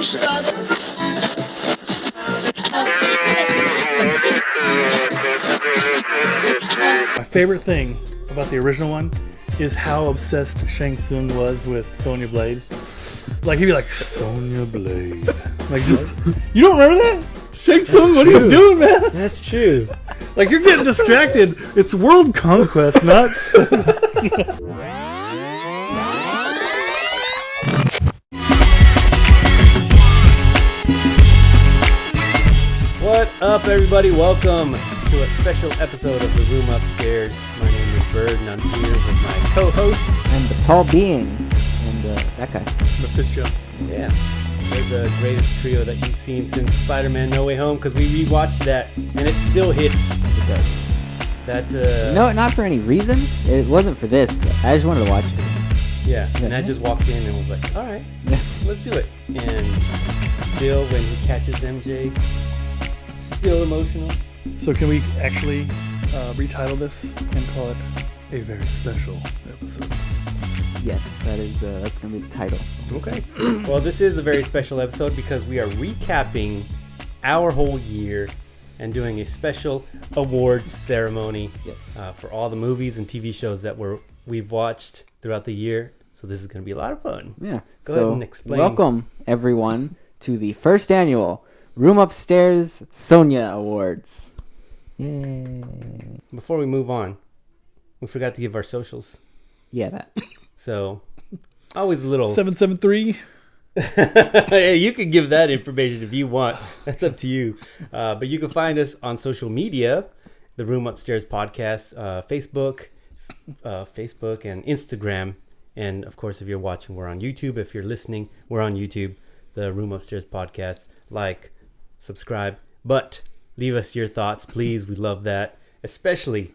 My favorite thing about the original one is how obsessed Shang Tsung was with Sonya Blade. Like, he'd be like, Sonya Blade. Like, just, you don't remember that? Shang Tsung, what are you doing, man? That's true. Like, you're getting distracted. It's world conquest, not... What up, everybody? Welcome to a special episode of The Room Upstairs. My name is Bird, and I'm here with my co-hosts. And the TallBeing and that guy. Mephisjoe. Yeah, they're the greatest trio that you've seen since Spider-Man No Way Home, because we rewatched that, and it still hits. It does. That, No, not for any reason. It wasn't for this. I just wanted to watch it. Yeah, and I just walked in and was like, all right, let's do it. And still, when he catches MJ, still emotional. So can we actually retitle this and call it a very special episode? Yes, that's going to be the title. Okay. Well, this is a very special episode because we are recapping our whole year and doing a special awards ceremony. Yes. For all the movies and TV shows that we've watched throughout the year. So this is going to be a lot of fun. Yeah. Go ahead and explain. Welcome, everyone, to the first annual Room Upstairs Sonya Awards. Yay. Before we move on, we forgot to give our socials. Yeah, that. So, always a little... 773. Hey, you can give that information if you want. That's up to you. But you can find us on social media, the Room Upstairs Podcast, Facebook and Instagram. And, of course, if you're watching, we're on YouTube. If you're listening, we're on YouTube, the Room Upstairs Podcast. Like, subscribe, but leave us your thoughts, please. We love that, especially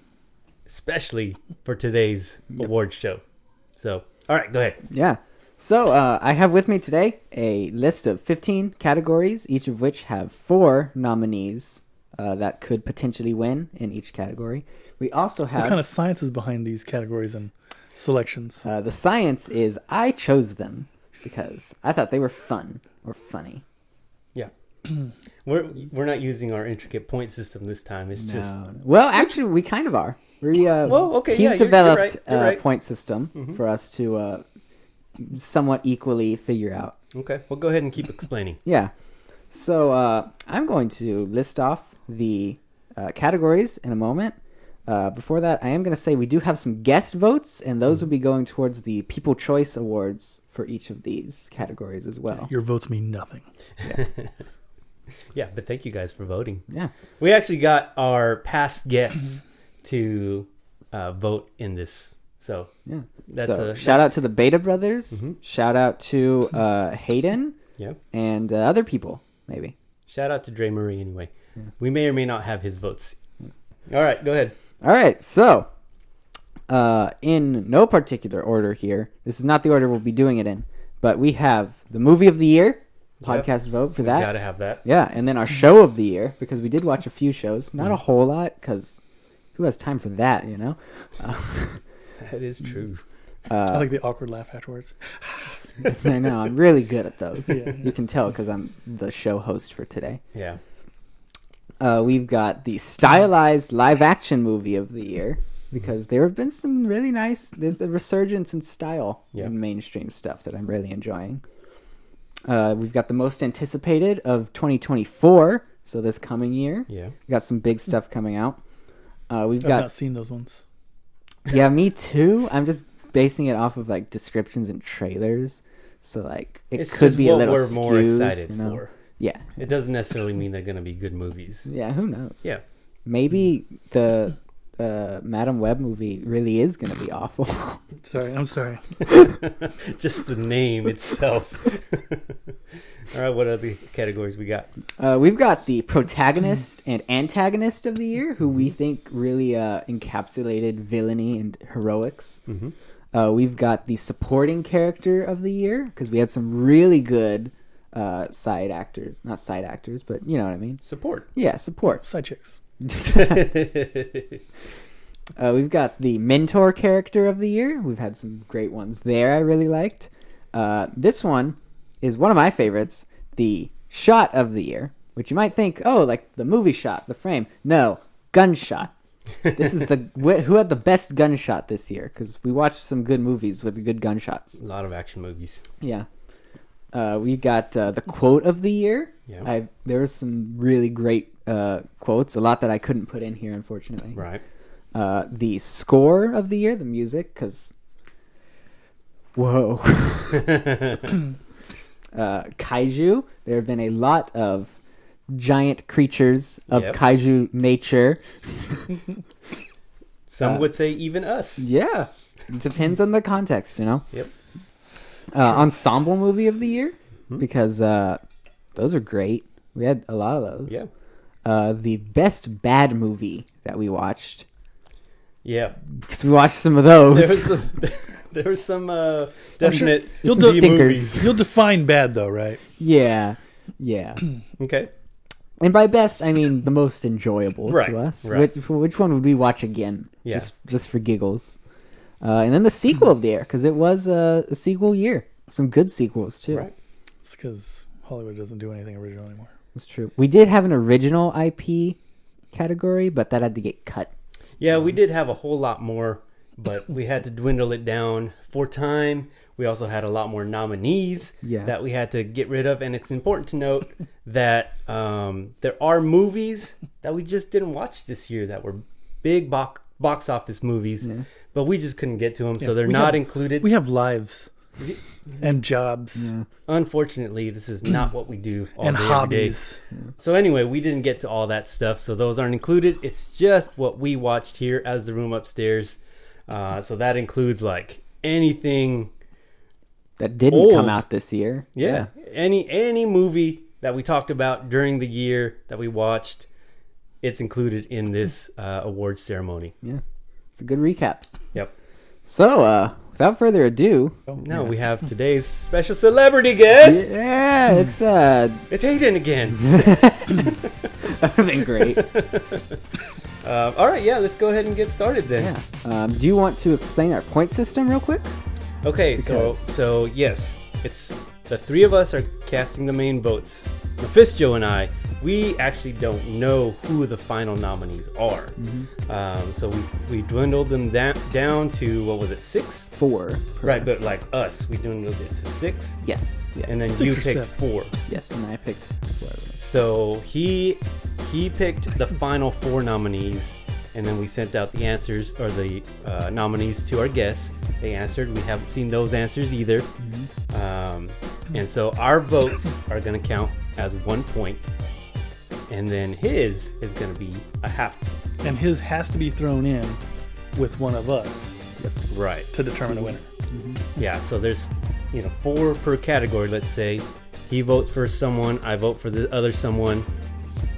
for today's award show. So, all right, go ahead. Yeah. So I have with me today a list of 15 categories, each of which have 4 nominees that could potentially win in each category. We also have... What kind of science is behind these categories and selections? The science is I chose them because I thought they were fun or funny. Yeah. We're not using our intricate point system this time. It's just... Well, actually, we kind of are. Well, okay, He's yeah, developed you're right. a point system for us to somewhat equally figure out. Okay, well, go ahead and keep explaining. Yeah. So I'm going to list off the categories in a moment. Before that, I am going to say we do have some guest votes, and those will be going towards the People Choice Awards for each of these categories as well. Your votes mean nothing. Yeah. Yeah, but thank you guys for voting. Yeah. We actually got our past guests to vote in this. So, Yeah. That's so shout out to the Beta Brothers. Mm-hmm. Shout out to Hayden. Yeah. And other people, maybe. Shout out to Dre Murray anyway. Yeah. We may or may not have his votes. All right, go ahead. All right, so in no particular order here, this is not the order we'll be doing it in, but we have the movie of the year, podcast vote for that. Gotta have that. Yeah, and then our show of the year, because we did watch a few shows. Not a whole lot, because who has time for that, you know? That is true. I like the awkward laugh afterwards. I know, I'm really good at those. Yeah. You can tell because I'm the show host for today. Yeah. We've got the stylized live-action movie of the year, because there have been some really nice... There's a resurgence in style in mainstream stuff that I'm really enjoying. We've got the most anticipated of 2024, so this coming year. Yeah. We've got some big stuff coming out. I've not seen those ones. Yeah, me too. I'm just basing it off of like descriptions and trailers, so like it could be a little skewed. It's what we're more excited for. Yeah. It doesn't necessarily mean they're going to be good movies. Yeah, who knows? Yeah. Maybe the Madam Web movie really is going to be awful. I'm sorry. Just the name itself. All right, what other categories we got? We've got the protagonist and antagonist of the year, who we think really encapsulated villainy and heroics. Mm-hmm. We've got the supporting character of the year, because we had some really good side actors. Not side actors, but you know what I mean. Support. Yeah, support. Side chicks. We've got the mentor character of the year. We've had some great ones there I really liked. This one is one of my favorites, the shot of the year, which you might think, oh, like the movie shot, the frame. No, gunshot. This is who had the best gunshot this year, because we watched some good movies with good gunshots. A lot of action movies. Yeah. We got the quote of the year. Yeah. There were some really great quotes, a lot that I couldn't put in here, unfortunately. Right. The score of the year, the music, because whoa. Kaiju. There have been a lot of giant creatures of kaiju nature. Some would say even us. Yeah. It depends on the context, you know? Yep. Ensemble movie of the year, because those are great. We had a lot of those. Yeah. The best bad movie that we watched. Yeah. Because we watched some of those. There was some definite stinkers. You'll define bad though, right? Yeah. Yeah. Okay. And by best, I mean the most enjoyable Right, to us. right. Which one would we watch again? Yeah. Just for giggles. And then the sequel of the year, because it was a sequel year. Some good sequels, too. Right. It's because Hollywood doesn't do anything original anymore. That's true. We did have an original IP category, but that had to get cut. Yeah, we did have a whole lot more, but we had to dwindle it down for time. We also had a lot more nominees that we had to get rid of. And it's important to note that there are movies that we just didn't watch this year that were big box office movies, but we just couldn't get to them. So they're not included. We have lives and jobs. Yeah. Unfortunately, this is not what we do all and day, hobbies. every day. So anyway, we didn't get to all that stuff. So those aren't included. It's just what we watched here as the room upstairs. So that includes like anything that didn't come out this year. Yeah. Any movie that we talked about during the year that we watched, it's included in this awards ceremony. Yeah. It's a good recap. Yep. So, without further ado, now we have today's special celebrity guest. Yeah, it's Hayden again. that would have been great. All right, let's go ahead and get started then. Yeah. Do you want to explain our point system real quick? Okay, so yes, it's the three of us are casting the main votes. Mephisjoe and I, we actually don't know who the final nominees are. So we dwindled them down to, what was it, 6? 4. Right, but like us, we dwindled it to 6. Yes. Yeah. And then 6 you or picked 7. 4. Yes, and I picked 4. So he picked the final 4 nominees, and then we sent out the answers, or the nominees, to our guests. They answered. We haven't seen those answers either. And so our votes are going to count as 1 point. And then his is going to be a half. And his has to be thrown in with one of us. Right. To determine a winner. Yeah, so there's 4 per category, let's say. He votes for someone, I vote for the other someone.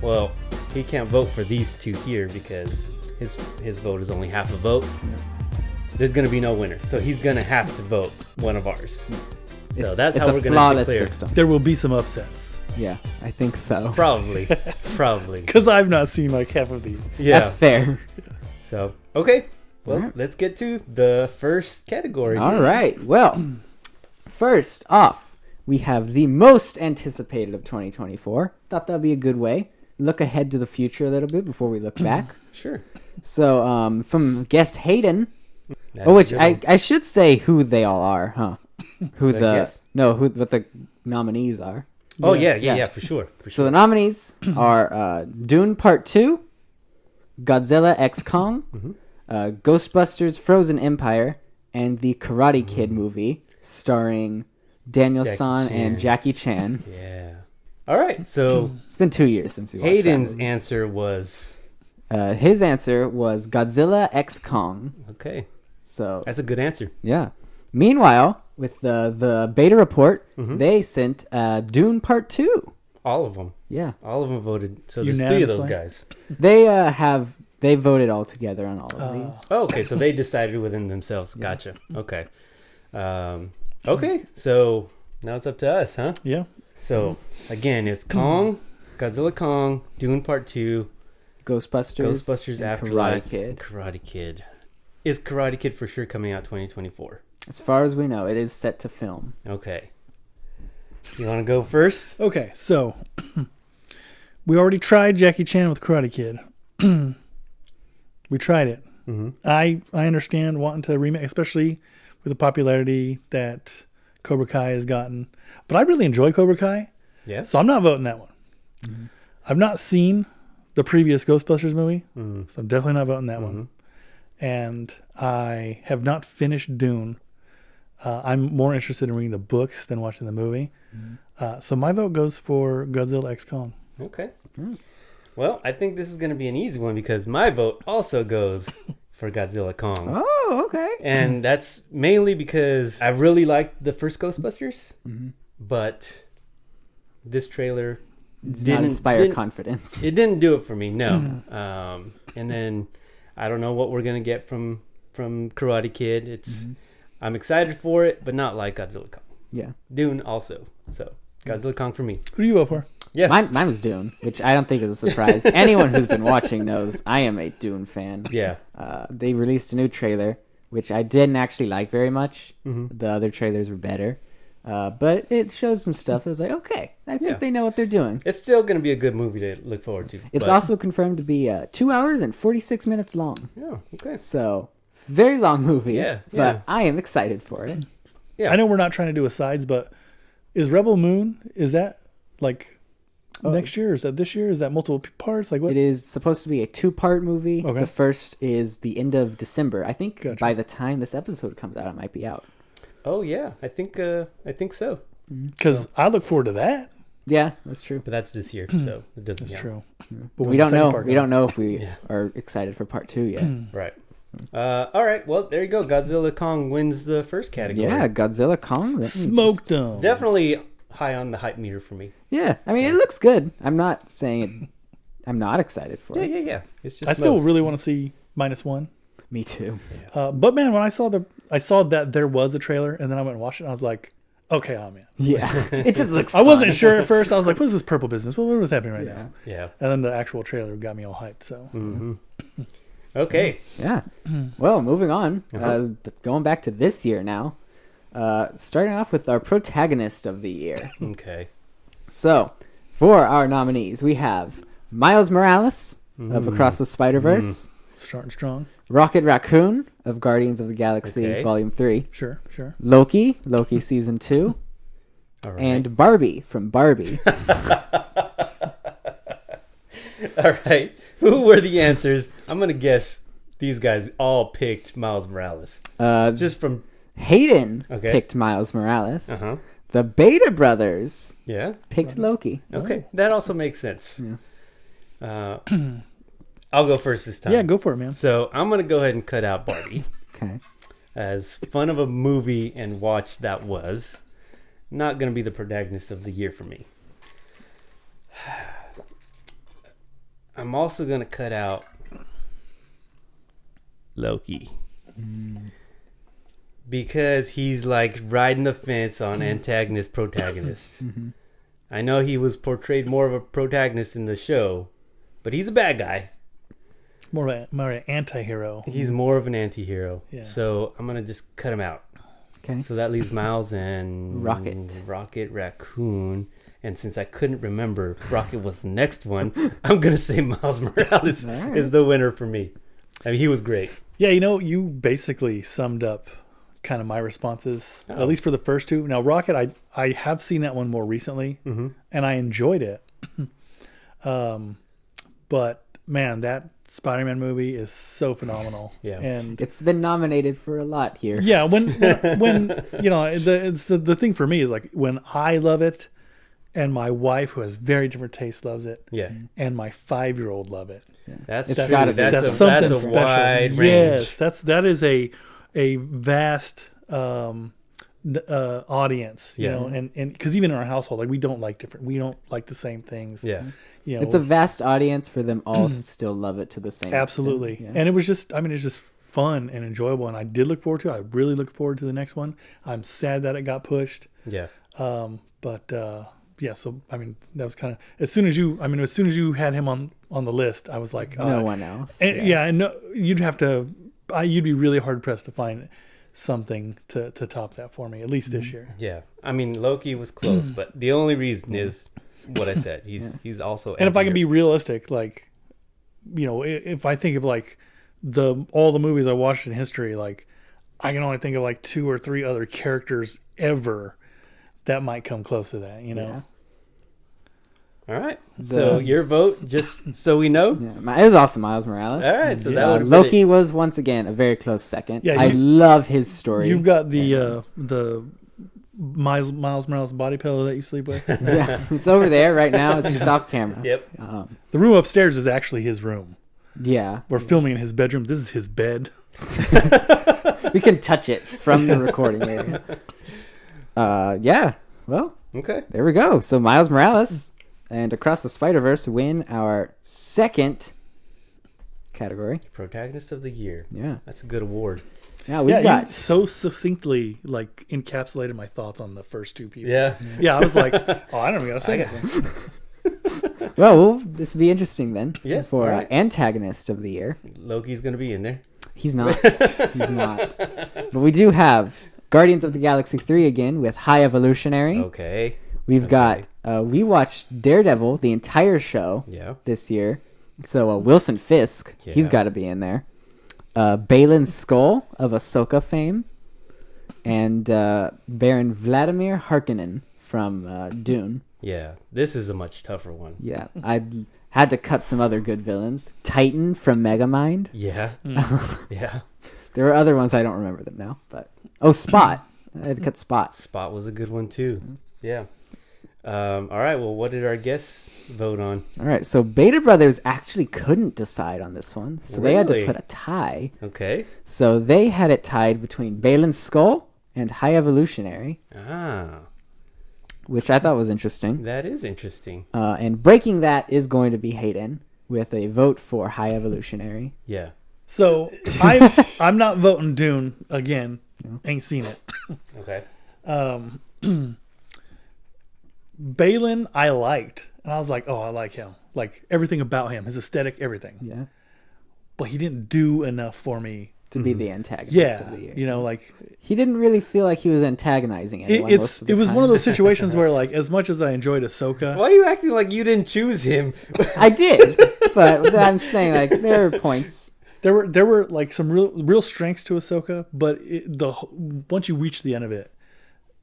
Well, he can't vote for these 2 here because his vote is only half a vote. There's going to be no winner. So he's going to have to vote one of ours. So that's how we're going to declare. System. There will be some upsets. Yeah, I think so. Probably. Because I've not seen like half of these. Yeah. That's fair. So, okay. Well, Alright. let's get to the first category. All right. Well, first off, we have the most anticipated of 2024. Thought that'd be a good way. Look ahead to the future a little bit before we look back. Sure. So, from guest Hayden, That's which a good one. I should say who they all are, huh? Who guest? what the nominees are. Oh, yeah, for sure. So the nominees are Dune Part 2, Godzilla X Kong, Ghostbusters Frozen Empire, and the Karate Kid movie starring Daniel San and Jackie Chan. Yeah. All right. So It's been 2 years since we watched Hayden's that movie. answer was His answer was Godzilla X Kong. okay. So That's a good answer. yeah. Meanwhile, with the beta report, they sent Dune Part 2. All of them. Yeah. All of them voted. So there's 3 of those Unanimously? guys. They voted all together on all of these. Oh, okay. So they decided within themselves. Gotcha. Okay. Okay. So now it's up to us, huh? Yeah. So again, it's Kong, Godzilla Kong, Dune Part 2, Ghostbusters and Afterlife, Karate Kid. Karate Kid. Is Karate Kid for sure coming out 2024? As far as we know, it is set to film. Okay. You want to go first? Okay, so we already tried Jackie Chan with Karate Kid. We tried it. Mm-hmm. I understand wanting to remake, especially with the popularity that Cobra Kai has gotten. But I really enjoy Cobra Kai, Yeah. so I'm not voting that one. Mm-hmm. I've not seen the previous Ghostbusters movie, Mm-hmm. so I'm definitely not voting that one. And I have not finished Dune. I'm more interested in reading the books than watching the movie. So my vote goes for Godzilla X Kong. Okay. Well, I think this is going to be an easy one because my vote also goes for Godzilla Kong. Oh, okay. And that's mainly because I really liked the first Ghostbusters, but this trailer Does not inspire confidence. It didn't do it for me, no. And then I don't know what we're going to get from Karate Kid. It's I'm excited for it, but not like Godzilla Kong. Yeah. Dune also. So Godzilla Kong for me. Who do you vote for? Yeah. Mine was Dune, which I don't think is a surprise. Anyone who's been watching knows I am a Dune fan. Yeah. They released a new trailer, which I didn't actually like very much. Mm-hmm. The other trailers were better. But it shows some stuff. I was like, okay, I think they know what they're doing. It's still going to be a good movie to look forward to. It's also confirmed to be 2 hours and 46 minutes long. Yeah, okay. So, very long movie. Yeah, But yeah. I am excited for it. Yeah. I know we're not trying to do asides, but is Rebel Moon, is that like next year? Is that this year? Is that multiple parts? Like what? It is supposed to be a 2-part movie. Okay. The first is the end of December. I think Gotcha. by the time this episode comes out, it might be out. Oh, yeah. I think so. Because I look forward to that. Yeah, that's true. But that's this year, so it doesn't That's count. true. But when's we the don't second know. part We come don't know if we Yeah. are excited for part 2 yet. Right. All right. Well, there you go. Godzilla Kong wins the first category. Yeah, Godzilla Kong. that means Smoked them. Definitely high on the hype meter for me. Yeah, I mean, it looks good. I'm not saying it. I'm not excited for it. Yeah. It's just I still most. really want to see -1. Me too. But man, when I saw that there was a trailer, and then I went and watched it, and I was like, okay, I'm in. Yeah, it just looks. I wasn't fun. sure at first. I was like, what is this purple business? What was happening right Yeah. now? Yeah. And then the actual trailer got me all hyped. So Mm-hmm. Okay. Yeah. Well, moving on. Uh-huh. Going back to this year now. Starting off with our protagonist of the year. Okay. So, for our nominees, we have Miles Morales of Across the Spider-Verse, starting strong. Rocket Raccoon of Guardians of the Galaxy Okay. Volume 3, Sure. Loki Season 2, All right. and Barbie from Barbie. All right. Who were the answers? I'm going to guess these guys all picked Miles Morales. Just from... Hayden Okay. picked Miles Morales. Uh-huh. The Beta Brothers Yeah. picked Loki. Okay. That also makes sense. I'll go first this time. Yeah, go for it, man. So I'm going to go ahead and cut out Barbie. Okay. As fun of a movie and watch that was, not going to be the protagonist of the year for me. I'm also going to cut out Loki. Because he's like riding the fence on antagonist protagonist. I know he was portrayed more of a protagonist in the show, but he's a bad guy. More of an anti-hero. He's more of an anti-hero. Yeah. So I'm going to just cut him out. Okay. So that leaves Miles and Rocket Raccoon. And since I couldn't remember Rocket was the next one, I'm going to say Miles Morales All right. is the winner for me. I mean, he was great. Yeah, you basically summed up kind of my responses, Oh. at least for the first two. Now, Rocket, I have seen that one more recently, and I enjoyed it. But, man, that Spider-Man movie is so phenomenal. Yeah. And It's been nominated for a lot here. yeah, when the thing for me is like when I love it, and my wife, who has very different tastes, loves it, Yeah. and my 5-year-old love it. That's It's true. gotta be. That's a something special. wide range. Yes, that is a vast audience, you Yeah. know, and because even in our household, like we don't like the same things. Yeah. You know, It's a vast audience for them all to still love it to the same absolutely, extent. and it was just, it's just fun and enjoyable, and I did look forward to it. I really look forward to the next one. I'm sad that it got pushed, Yeah. but yeah. So that was kind of as soon as you had him on the list, I was like, No one else. and, yeah, and no, you'd be really hard pressed to find something to top that for me, at least this year. Yeah, I mean Loki was close, but the only reason is what I said. He's also. And if I can be realistic, like, if I think of like all the movies I watched in history, like I can only think of like 2 or 3 other characters ever that might come close to that. Yeah. All right. So your vote, just so we know. Yeah, it was also Miles Morales. All right. So that Loki was once again a very close second. Yeah, I love his story. You've got the Miles Morales body pillow that you sleep with. Yeah, it's over there right now. It's just off camera. Yep. The room upstairs is actually his room. Yeah. We're filming in his bedroom. This is his bed. We can touch it from the recording area. Yeah. Well. Okay. There we go. So Miles Morales and Across the Spider-Verse win our second category. Protagonist of the Year. Yeah. That's a good award. Yeah, we got you so successfully like encapsulated my thoughts on the first 2 people. Yeah. Yeah, I was like, I don't even gotta say it. Well, this will be interesting then. Yeah. For antagonist of the year. Loki's gonna be in there. He's not. He's not. But we do have Guardians of the Galaxy 3 again with High Evolutionary. Okay. We've got we watched Daredevil, the entire show this year. So Wilson Fisk, he's got to be in there. Balin Skull of Ahsoka fame. And Baron Vladimir Harkonnen from Dune. Yeah, this is a much tougher one. Yeah, I had to cut some other good villains. Titan from Megamind. Yeah. Yeah. There were other ones, I don't remember them now. But Spot. I had to cut Spot. Spot was a good one too. Yeah. All right, well, what did our guests vote on? All right, so Beta Brothers actually couldn't decide on this one. So they had to Really? put a tie. Okay. So they had it tied between Balin's Skull and High Evolutionary, which I thought was interesting. That is interesting. And breaking that is going to be Hayden with a vote for High Evolutionary. Yeah. So I'm not voting Dune again. Ain't seen it. Okay. Balin I liked, and I was like, I like him. Like everything about him, his aesthetic, everything. Yeah. But he didn't do enough for me to be the antagonist of the year. Like he didn't really feel like he was antagonizing anyone. It was one of those situations where, like, as much as I enjoyed Ahsoka, why are you acting like you didn't choose him? I did, but I'm saying like there are points. There were like some real strengths to Ahsoka, but once you reach the end of it,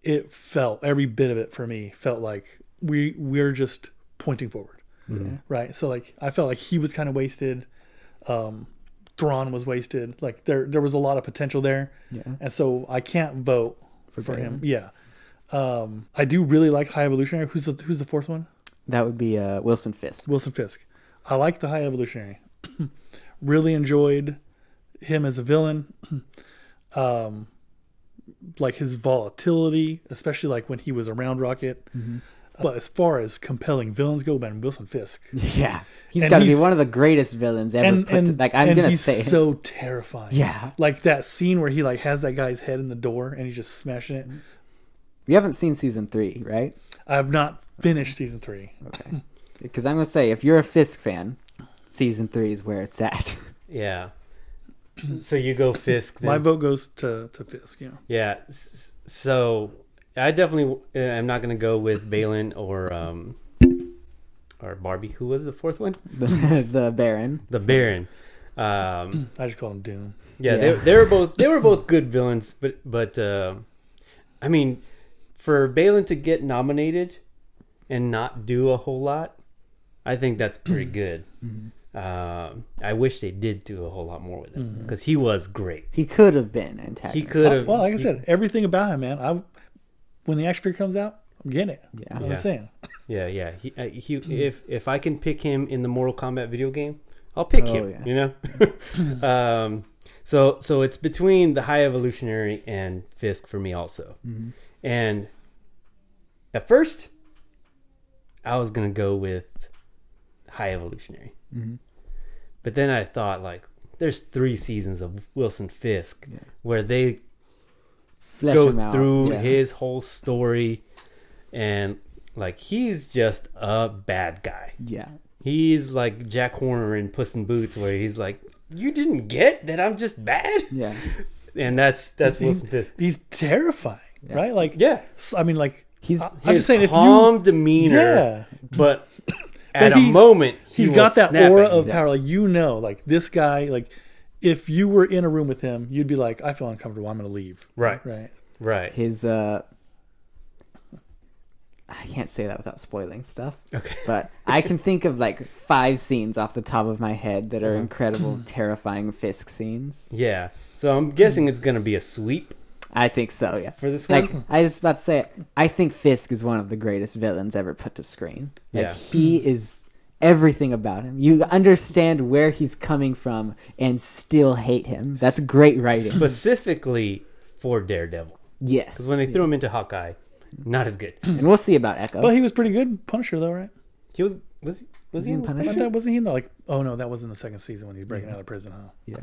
it felt, every bit of it for me felt like we're just pointing forward, right? So like I felt like he was kind of wasted. Thrawn was wasted. Like there was a lot of potential there, and so I can't vote for him. Yeah, I do really like High Evolutionary. Who's the fourth one? That would be Wilson Fisk. Wilson Fisk. I like the High Evolutionary. Really enjoyed him as a villain. Like his volatility, especially like when he was around Rocket. But as far as compelling villains go, man, Wilson Fisk. Yeah, he's got to be one of the greatest villains ever. He's so terrifying. Yeah, like that scene where he like has that guy's head in the door and he's just smashing it. You haven't seen season 3, right? I have not finished season 3. Okay, because I'm gonna say if you're a Fisk fan, season 3 is where it's at. Yeah. So you go Fisk. Then. My vote goes to Fisk. Yeah. So I definitely am not going to go with Balin or Barbie. Who was the fourth one? The Baron. The Baron. I just call him Doom. Yeah. They were both good villains, but I mean, for Balin to get nominated and not do a whole lot, I think that's pretty good. I wish they did do a whole lot more with him because he was great. He could have been antagonist. He could have. Well, like I said, everything about him, man. When the action figure comes out, I'm getting it. Yeah, I'm saying. Yeah. He if I can pick him in the Mortal Kombat video game, I'll pick him. Yeah. You know. So it's between the High Evolutionary and Fisk for me also. And at first, I was gonna go with High Evolutionary. But then I thought, like, there's 3 seasons of Wilson Fisk where they go through his whole story, and like he's just a bad guy. Yeah, he's like Jack Horner in Puss in Boots, where he's like, "You didn't get that I'm just bad." Yeah, and that's Wilson Fisk. He's terrifying, right? Like, Yeah, I mean, like, He's I'm his just saying, if calm you, demeanor, yeah, but at a he's- moment he's he got was that snapping. aura of power. Like, like this guy, like, if you were in a room with him, you'd be like, I feel uncomfortable. I'm going to leave. Right. Right. his I can't say that without spoiling stuff. Okay. But I can think of like 5 scenes off the top of my head that are incredible, terrifying Fisk scenes. Yeah. So I'm guessing it's gonna be a sweep I think so, yeah. for this one. Like I was about to say, I think Fisk is one of the greatest villains ever put to screen. Like Yeah. he is everything about him. You understand where he's coming from and still hate him. That's great writing. Specifically for Daredevil, Yes. because when they threw him into Hawkeye, not as good. And we'll see about Echo. But he was pretty good Punisher, though, right? He was he in Punisher? But that wasn't he in the, like, oh no, that was in the second season when he's breaking out of prison, huh? Yeah.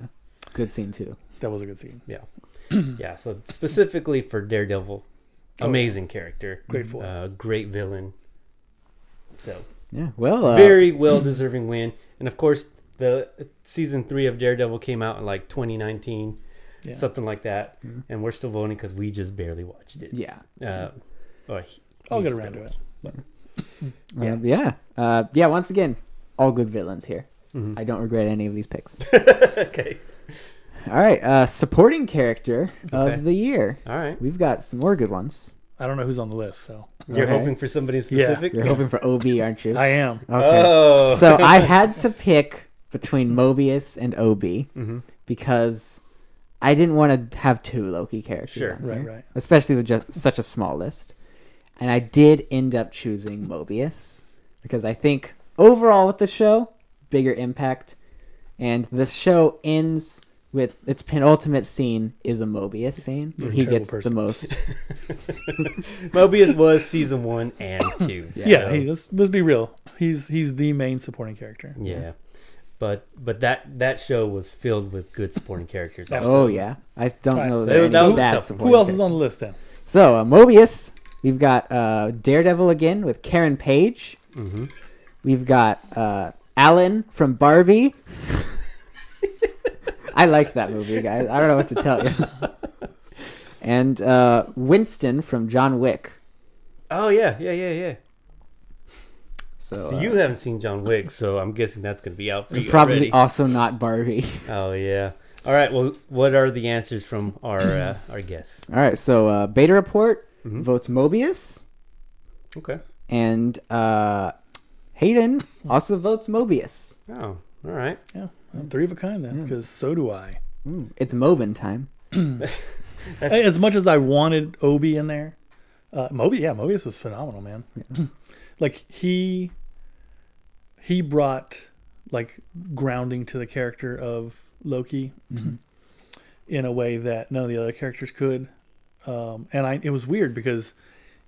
Good scene too. That was a good scene. Yeah. Yeah. So specifically for Daredevil, amazing character, Grateful. great villain. So Yeah. Well, very well deserving win, and of course the season 3 of Daredevil came out in like 2019, something like that, and we're still voting because we just barely watched it. yeah. I'll get around to it. Yeah. Once again, all good villains here. Mhm. I don't regret any of these picks. Okay. All right. Supporting character Okay. of the year. All right. We've got some more good ones. I don't know who's on the list, so You're Okay. hoping for somebody specific? You're hoping for OB, aren't you? I am. Okay. Oh. So I had to pick between Mobius and OB Mm-hmm. because I didn't want to have 2 Loki characters Sure. on here, Right. especially with just such a small list. And I did end up choosing Mobius because I think overall with the show, bigger impact. And this show ends with its penultimate scene is a Mobius scene. You're a He terrible gets the person. most. Mobius was season 1 and 2. Yeah, so- let's be real. He's the main supporting character. Yeah. But that show was filled with good supporting characters. Oh, Oh yeah, I don't Right. know So that, that was a bad tough one. supporting Who else is characters. on the list then? So Mobius, we've got Daredevil again with Karen Page. Mm-hmm. We've got Alan from Barbie. I liked that movie, guys. I don't know what to tell you. And Winston from John Wick. Oh yeah. So, So you haven't seen John Wick, so I'm guessing that's going to be out for you probably already. also not Barbie. Oh yeah. All right. Well, what are the answers from our guests? All right, so Beta Report Mhm. votes Mobius, Okay. and Hayden also votes Mobius. Oh, all right. Yeah, I'm 3 of a kind then, because so do I. It's Mobin time. As much as I wanted Obi in there, Mobius was phenomenal, man. Like he brought like grounding to the character of Loki in a way that none of the other characters could. And it was weird because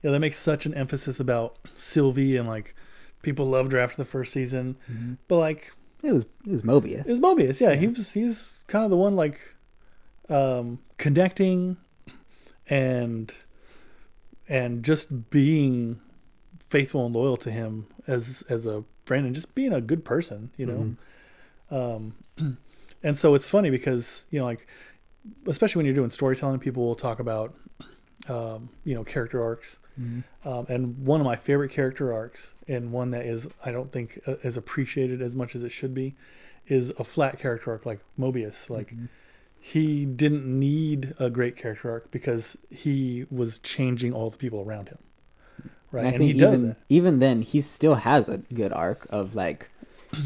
they make such an emphasis about Sylvie, and like people loved her after the first season, but like It was Mobius. it was Mobius. Yeah, he's kind of the one like connecting and just being faithful and loyal to him as a friend, and just being a good person, and so it's funny because like especially when you're doing storytelling, people will talk about character arcs, and one of my favorite character arcs, and one that is I don't think is appreciated as much as it should be, is a flat character arc like Mobius. Like he didn't need a great character arc because he was changing all the people around him. Right. And I And think he does it. even then, he still has a good arc of like,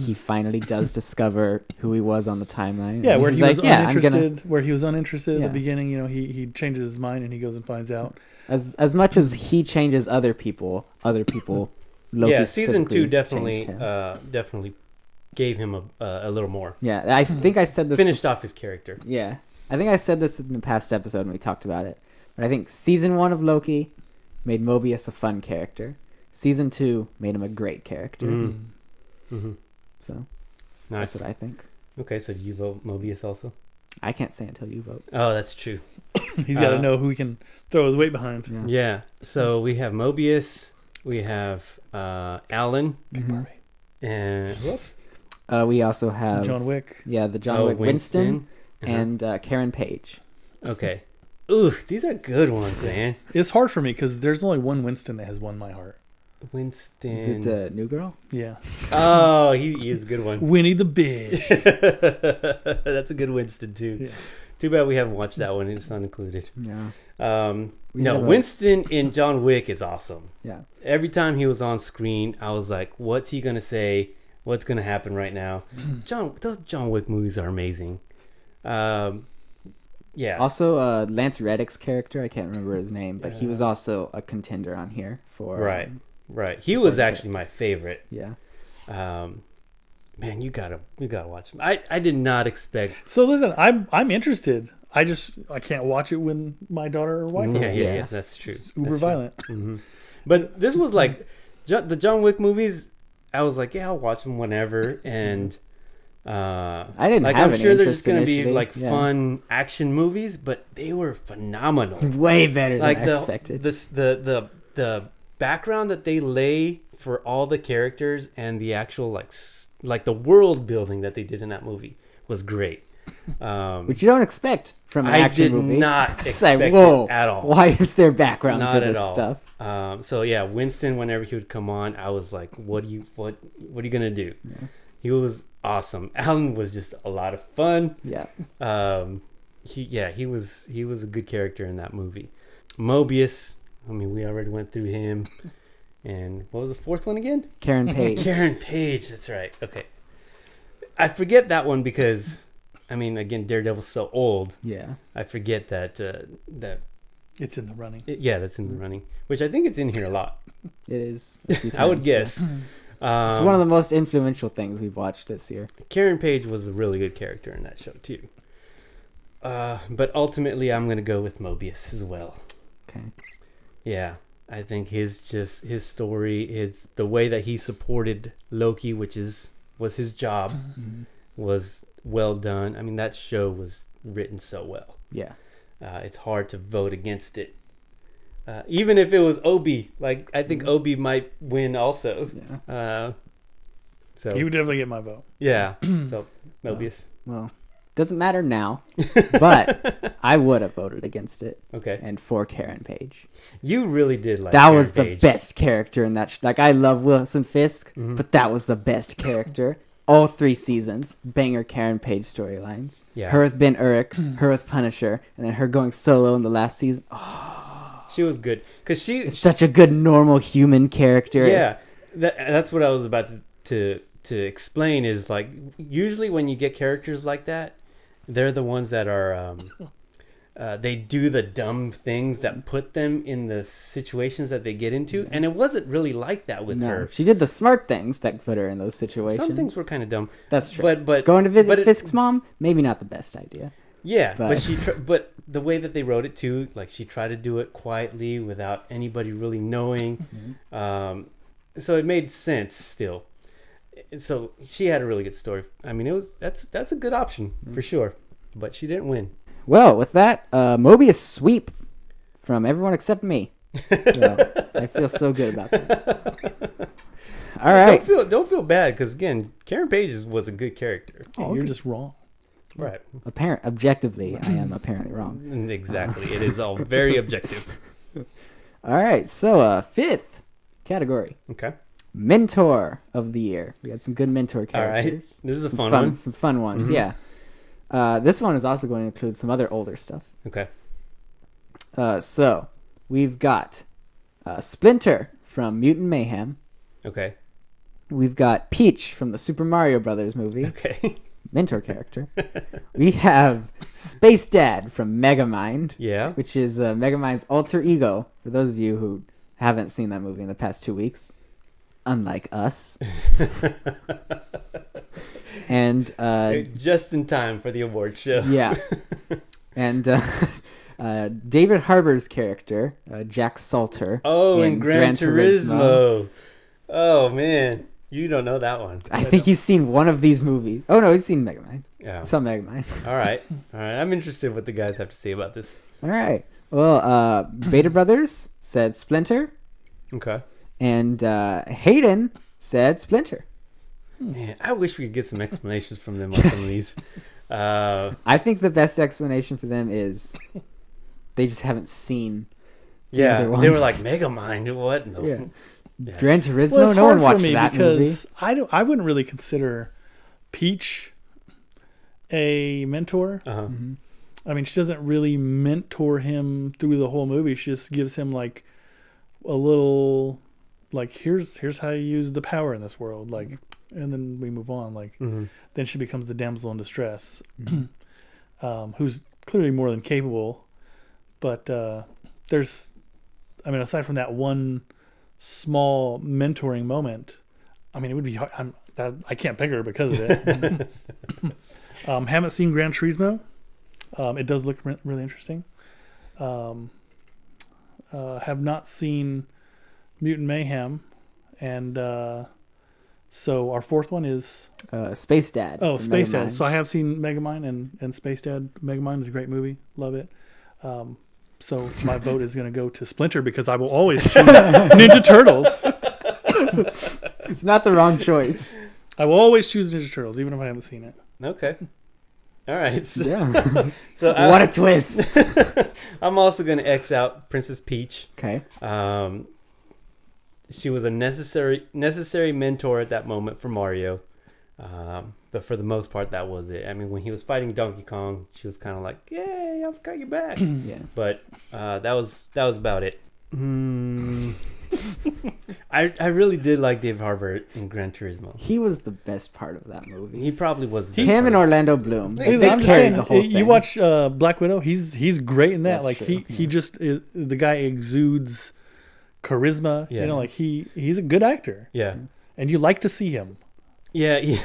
he finally does discover who he was on the timeline. Yeah, And where he's he was like, yeah, I'm uninterested. gonna, Where he was uninterested at Yeah. the beginning, he changes his mind and he goes and finds out. as much as he changes other people, Loki Yeah, season 2 specifically definitely changed him. definitely gave him a little more. Yeah, I think I said this. Finished off his character. Yeah, I think I said this in the past episode when we talked about it. But I think season 1 of Loki made Mobius a fun character. Season 2 made him a great character. Mm-hmm. So Nice. that's what I think. Okay, so do you vote Mobius also? I can't say until you vote. Oh, that's true. He's got to know who he can throw his weight behind. Yeah. So we have Mobius, we have Alan, Big Mhm. Barbie. and who else? We also have John Wick. the John Wick Winston Uh-huh. and Karen Page. Okay. Ooh, these are good ones, man. It's hard for me because there's only one Winston that has won my heart. Winston. Is it New Girl? Yeah. Oh, he is a good one. Winnie the Bitch. That's a good Winston too. Yeah. Too bad we haven't watched that one. It's not included. Yeah. No, Winston in John Wick is awesome. Yeah. Every time he was on screen, I was like, what's he going to say? What's going to happen right now? Those John Wick movies are amazing. Yeah. Also, Lance Reddick's character, I can't remember his name, but he was also a contender on here for... Right. He was actually my favorite. Yeah. Man, you gotta watch him. I did not expect. So listen, I'm interested. I can't watch it when my daughter or wife. Yeah, that's true. It's uber violent. Mm-hmm. But this was like the John Wick movies. I was like, yeah, I'll watch them whenever, and I didn't like have I'm any sure there's interest gonna be initially. like fun action movies, but they were phenomenal. Way better than Like I expected. the background that they lay for all the characters and the actual like the world building that they did in that movie was great. Which you don't expect from an action movie. I did not It's expect like, whoa, it at all. why is there background Not for at this all. stuff? So yeah, Winston, whenever he would come on, I was like, what are you gonna do? Yeah. He was awesome. Alan was just a lot of fun. Yeah. He was a good character in that movie. Mobius, I mean, we already went through him. And what was the fourth one again? Karen Page. Karen Page, that's right. Okay. I forget that one because, I mean, again, Daredevil's so old. Yeah. I forget that It's in the running. That's in the running, which I think it's in here a lot. It is. A few I would times, guess. yeah. It's one of the most influential things we've watched this year. Karen Page was a really good character in that show too. But ultimately, I'm gonna go with Mobius as well. Okay. Yeah, I think his story, the way that he supported Loki, was his job, was well done. I mean, that show was written so well. Yeah. It's hard to vote against it. Even if it was Obi, like I think Obi might win also. Yeah. So He would definitely get my vote. yeah. So Mobius. Well, doesn't matter now, but I would have voted against it. Okay. And for Karen Page. You really did like that Karen was the Page. best character in that. Like, I love Wilson Fisk, but that was the best character. All 3 seasons, banger Karen Page storylines. Yeah. Her with Ben Urich, her with Punisher, and then her going solo in the last season. Oh, She was good because it's such a good normal human character. Yeah, that's what I was about to explain. Is like usually when you get characters like that, they're the ones that are they do the dumb things that put them in the situations that they get into, and it wasn't really like that with her. She did the smart things that put her in those situations. Some things were kind of dumb. That's true. But going to visit Fisk's mom, maybe not the best idea. Yeah, but but the way that they wrote it too, like she tried to do it quietly without anybody really knowing. So it made sense still. So she had a really good story. I mean, that's a good option for sure, but she didn't win. Well, with that, Mobius sweep from everyone except me. So, I feel so good about that. All right. Don't feel bad because again, Karen Page was a good character. Oh, you're just wrong. Right. Objectively, I am apparently wrong. Exactly. It is all very objective. All right. So, 5th category. Okay. Mentor of the year. We had some good mentor characters. All right. This is a fun one. Some fun ones, yeah. This one is also going to include some other older stuff. Okay. So, we've got Splinter from Mutant Mayhem. Okay. We've got Peach from the Super Mario Brothers movie. Okay. Mentor character. We have Space Dad from Megamind. Yeah. Which is Megamind's alter ego, for those of you who haven't seen that movie in the past 2 weeks. Unlike us. And just in time for the award show. Yeah. And David Harbour's character, Jack Salter. Oh, in Gran Turismo. Oh man, you don't know that one. I think he's seen one of these movies. Oh no, he's seen Megamind. Yeah. Some Megamind. All right. I'm interested what the guys have to say about this. All right. Well, Beta Brothers said Splinter. Okay. And Hayden said Splinter. Man, I wish we could get some explanations from them on some of these. I think the best explanation for them is they just haven't seen. Yeah, other they were ones. like Megamind. What? No. Yeah. Yeah. Gran Turismo. Well, it's No one hard watched for me that because movie. I wouldn't really consider Peach a mentor. Uh-huh. Mm-hmm. I mean, she doesn't really mentor him through the whole movie. She just gives him like a little, like here's how you use the power in this world, like, and then we move on. Like, then she becomes the damsel in distress, who's clearly more than capable. But there's, I mean, aside from that one small mentoring moment, I mean, it would be hard. I can't pick her because of it. Haven't seen Gran Turismo. It does look really interesting. Have not seen Mutant Mayhem, and so our fourth one is Space Dad. oh, from Space Megamind. Dad. So I have seen Megamind and Space Dad. Megamind is a great movie. Love it. So my vote is going to go to Splinter because I will always choose Ninja Turtles. It's not the wrong choice. I will always choose Ninja Turtles, even if I haven't seen it. Okay. All right. So, Yeah. so What a twist. I'm also going to X out Princess Peach. Okay. She was a necessary mentor at that moment for Mario. But for the most part, that was it. I mean, when he was fighting Donkey Kong, she was kind of like, "Yay, I've got your back." Yeah. But that was about it. I really did like David Harbour in Gran Turismo. He was the best part of that movie. He probably was. The Him and part. Orlando Bloom. They I'm carried just saying, the whole thing. you watch Black Widow. He's great in that. That's like true, he just the guy exudes charisma. Yeah. You know, like he's a good actor, Yeah, and you like to see him. yeah.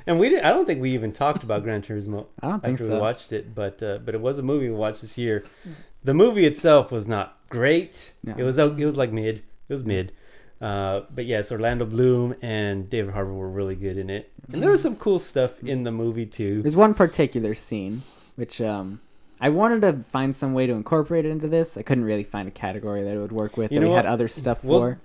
And we didn't. I don't think we even talked about Gran Turismo I don't think after so. we watched it, but it was a movie we watched this year. The movie itself was not great. No. It was like mid. It was mid. But yes, Orlando Bloom and David Harbour were really good in it, and there was some cool stuff in the movie too. There's one particular scene which I wanted to find some way to incorporate it into this. I couldn't really find a category that it would work with. You That know we had what? other stuff for.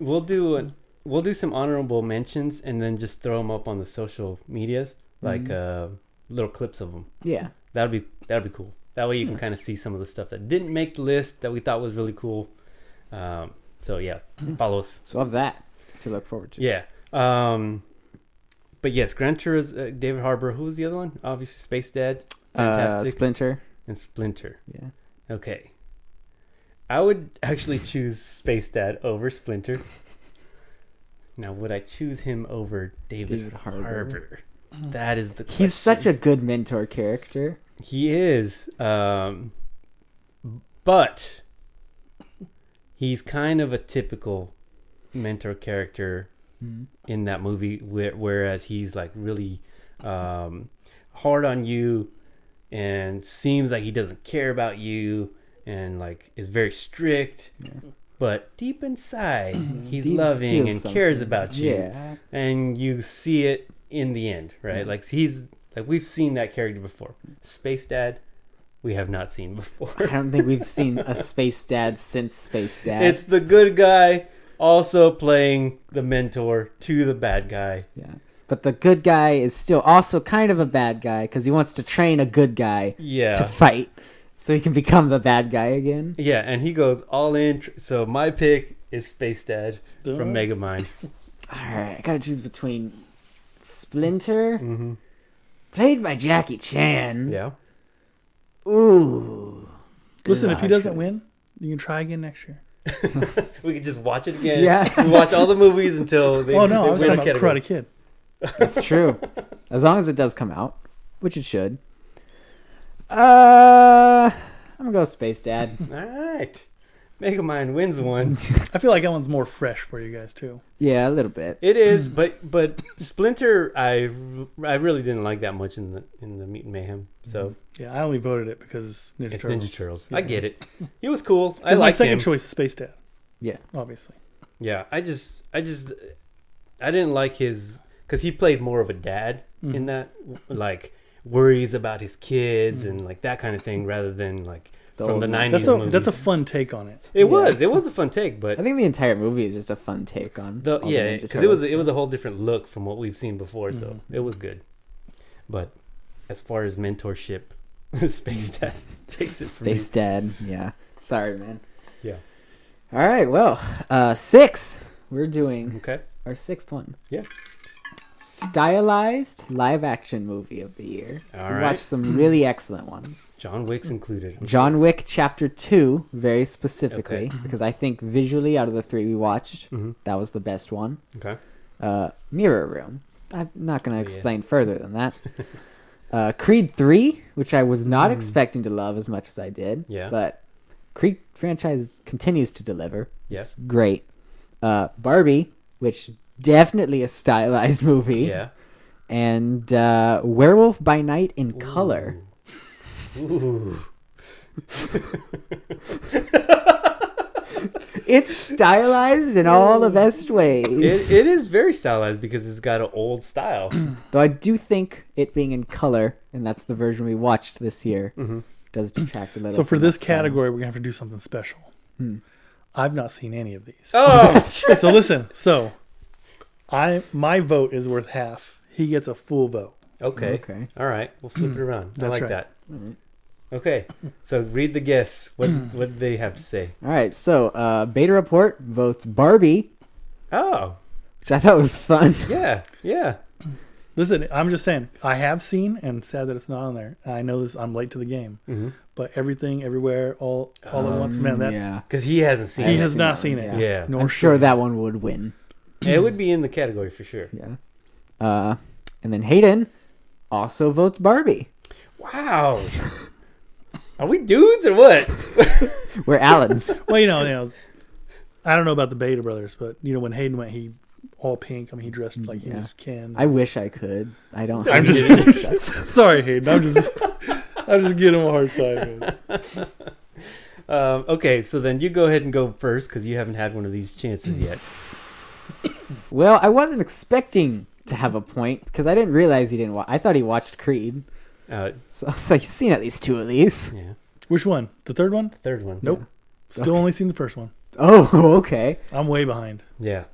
We'll do some honorable mentions and then just throw them up on the social medias, like little clips of them. Yeah. That'd be cool. That way you can kind of see some of the stuff that didn't make the list that we thought was really cool. So yeah, follow us. So of that to look forward to. Yeah. But yes, Gran Turismo, David Harbour. Who was the other one? Obviously, Space Dad. Fantastic. Splinter. And Splinter. Yeah. Okay. I would actually choose Space Dad over Splinter. Now, would I choose him over David Harbour? That is the question. He's such a good mentor character. He is. But he's kind of a typical mentor character in that movie, whereas he's like really hard on you and seems like he doesn't care about you and like is very strict. Yeah. But deep inside, he's loving and cares about you. Yeah. And you see it in the end, right? Like we've seen that character before. Space Dad, we have not seen before. I don't think we've seen a Space Dad since Space Dad. It's the good guy also playing the mentor to the bad guy. Yeah. But the good guy is still also kind of a bad guy because he wants to train a good guy to fight so he can become the bad guy again. Yeah, and he goes all in. So my pick is Space Dad from Megamind. All right, I got to choose between Splinter, played by Jackie Chan. Yeah. Ooh. Listen, if he doesn't win, you can try again next year. We could just watch it again. Yeah. We watch all the movies until they Oh no, I was win talking a about category. Karate Kid. That's true. As long as it does come out, which it should. I'm gonna go Space Dad. All right. Megamind wins one. I feel like that one's more fresh for you guys too. Yeah, a little bit. It is, but Splinter, I really didn't like that much in the Mutant Mayhem. So Yeah, I only voted it because Ninja it's Turtles. Ninja Turtles. Yeah. I get it. He was cool. I My liked second him. choice is Space Dad. Yeah. Obviously. Yeah, I didn't like his, because he played more of a dad in that, like worries about his kids and like that kind of thing, rather than like from the 90s movies. That's a fun take on it. It was a fun take, but I think the entire movie is just a fun take on all the Ninja because it was Turtles a whole different look from what we've seen before, so it was good. But as far as mentorship, Space Dad takes it from me. Space Dad. Yeah. Sorry, man. Yeah. All right. Well, 6. We're doing Okay. our 6th one. Yeah. Stylized live action movie of the year. All We right. watched some really excellent ones. John Wick's included. I'm John sure. Wick Chapter 2, very specifically, Okay. because I think visually out of the 3 we watched, Mhm. that was the best one. Okay. Mirror Room. I'm not going to Oh, yeah. explain further than that. Creed 3, which I was not expecting to love as much as I did. Yeah. But Creed franchise continues to deliver. Yeah. It's great. Barbie, which definitely a stylized movie. Yeah. And Werewolf by Night in color. Ooh. It's stylized in all the best ways. It is very stylized because it's got an old style. Though I do think it being in color, and that's the version we watched this year, does detract a little. So for from this that style. category, we're gonna have to do something special. I've not seen any of these. Oh, That's true. So listen. So, my vote is worth half. He gets a full vote. okay. Okay. All right. We'll flip it around. I That's like right. that. Okay. So read the guess. What do they have to say? All right. So Beta Report votes Barbie, Oh, which I thought was fun. yeah. Yeah. Listen, I'm just saying. I have seen, and sad that it's not on there. I know this. I'm late to the game, but everything, everywhere, all at once. Man, that Yeah. Because he hasn't seen he it. has seen not that seen one, it. Yeah. Nor I'm sure that one would win. It would be in the category for sure. Yeah. And then Hayden also votes Barbie. Wow. Are we dudes or what? We're Allens. Well, you know, I don't know about the Beta Brothers, but when Hayden went, he all pink. I mean, he dressed like he Yeah. was Ken. I wish I could. I don't. I'm have just- any stuff. Sorry, Hayden. I'm just giving him a hard time. Man. Okay, so then you go ahead and go first because you haven't had one of these chances yet. Well, I wasn't expecting to have a point because I didn't realize he didn't watch. I thought he watched Creed. So I was like, he's seen at least 2 of these. Yeah. Which one? The third one? The third one. Nope. Still only seen the first one. Oh, okay. I'm way behind. Yeah.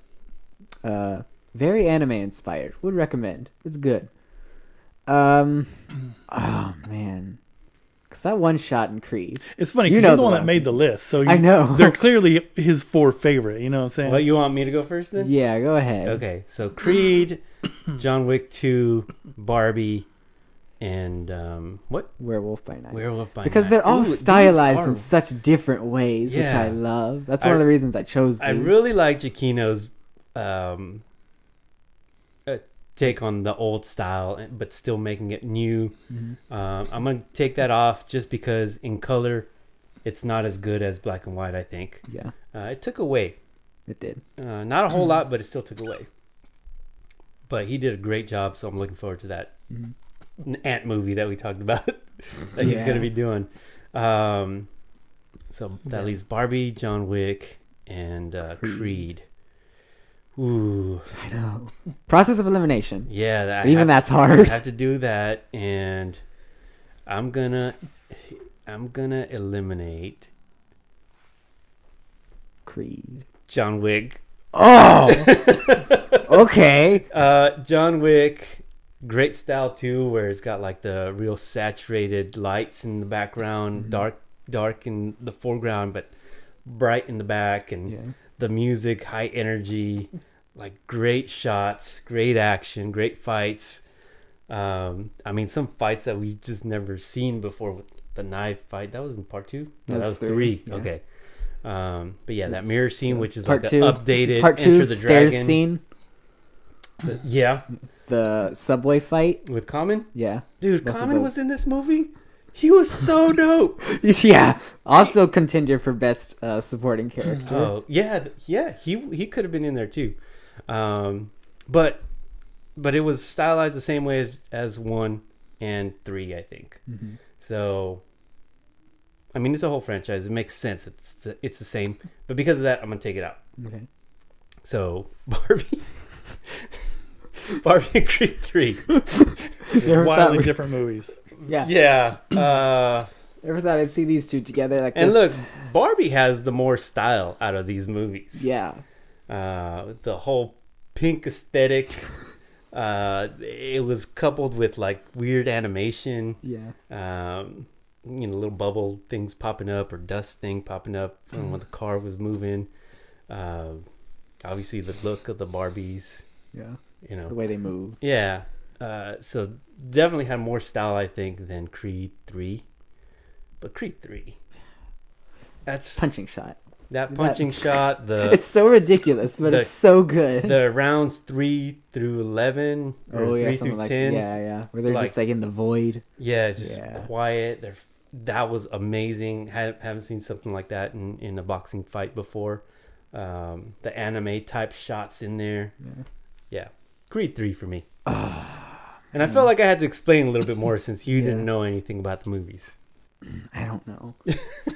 Very anime inspired. Would recommend. It's good. Oh man, because that one shot in Creed. It's funny You because know you're the the one one. that made the list, so I know. they're clearly his 4 favorite. You know what I'm saying? Well, you want me to go first then? Yeah, go ahead. Okay, so Creed, John Wick 2, Barbie, and what? Werewolf by Night. Werewolf by Because Night. they're all Ooh, these stylized are- in such different ways, which Yeah. I love. That's one of the reasons I chose these. I really like Giacchino's take on the old style, but still making it new. I'm going to take that off just because in color, it's not as good as black and white, I think. Yeah, It took away. it did. Not a whole lot, but it still took away. But he did a great job, so I'm looking forward to that Ant movie that we talked about that he's going to be doing. So that leaves Barbie, John Wick, and Creed. Ooh, I know. Process of elimination. yeah. That's I hard. have to do that, and I'm gonna eliminate Creed. John Wick. Oh, okay. John Wick, great style too, where it's got like the real saturated lights in the background, dark in the foreground, but bright in the back, and the music, high energy, like great shots, great action, great fights. I mean, some fights that we've just never seen before with the knife fight. That was in part 2? No, that was 3. Yeah. Okay. But yeah, that mirror scene, which is Part like 2. an updated Part 2 Enter the stairs Dragon. scene. Yeah, The subway fight. with Common. Yeah. Dude, Both of Common those. was in this movie. He was so dope. Yeah. Also contender for best supporting character. Oh yeah. He could have been in there too, but it was stylized the same way as 1 and 3, I think. So, I mean, it's a whole franchise. It makes sense. It's the same, but because of that, I'm gonna take it out. Okay. So Barbie and Creed 3. Never thought Wildly we- different movies. Yeah. Yeah. Never thought I'd see these two together like And this. look, Barbie has the more style out of these movies. Yeah. The whole pink aesthetic, It was coupled with like weird animation. Yeah. Little bubble things popping up or dust thing popping up from when the car was moving. Obviously the look of the Barbies. Yeah. The way they move. Yeah. So definitely had more style, I think, than Creed 3. But Creed 3, that's punching shot. That punching shot. It's so ridiculous, but it's so good. The rounds 3 through 11 or 3 through 10. Yeah. Where they're just like in the void. Yeah, it's just quiet. That was amazing. Haven't seen something like that in a boxing fight before. The anime type shots in there. Yeah. Creed 3 for me. And I felt like I had to explain a little bit more since you didn't know anything about the movies. I don't know.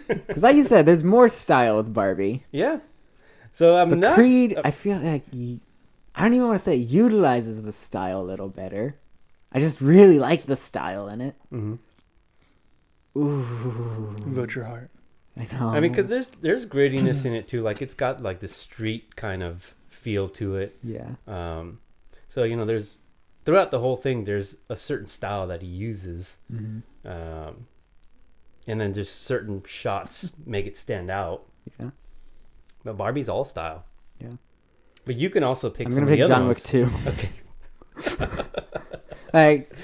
Because like you said, there's more style with Barbie. Yeah. So Creed, I feel like I don't even want to say it utilizes the style a little better. I just really like the style in it. Mm-hmm. Ooh. Vote your heart. I know. I mean, because there's grittiness in it too. Like it's got like the street kind of feel to it. Yeah. So there's throughout the whole thing, there's a certain style that he uses. Mm-hmm. And then just certain shots make it stand out. Yeah. But Barbie's all style. Yeah. But you can also pick I'm some gonna of the pick other John ones. Wick 2. Okay. Like,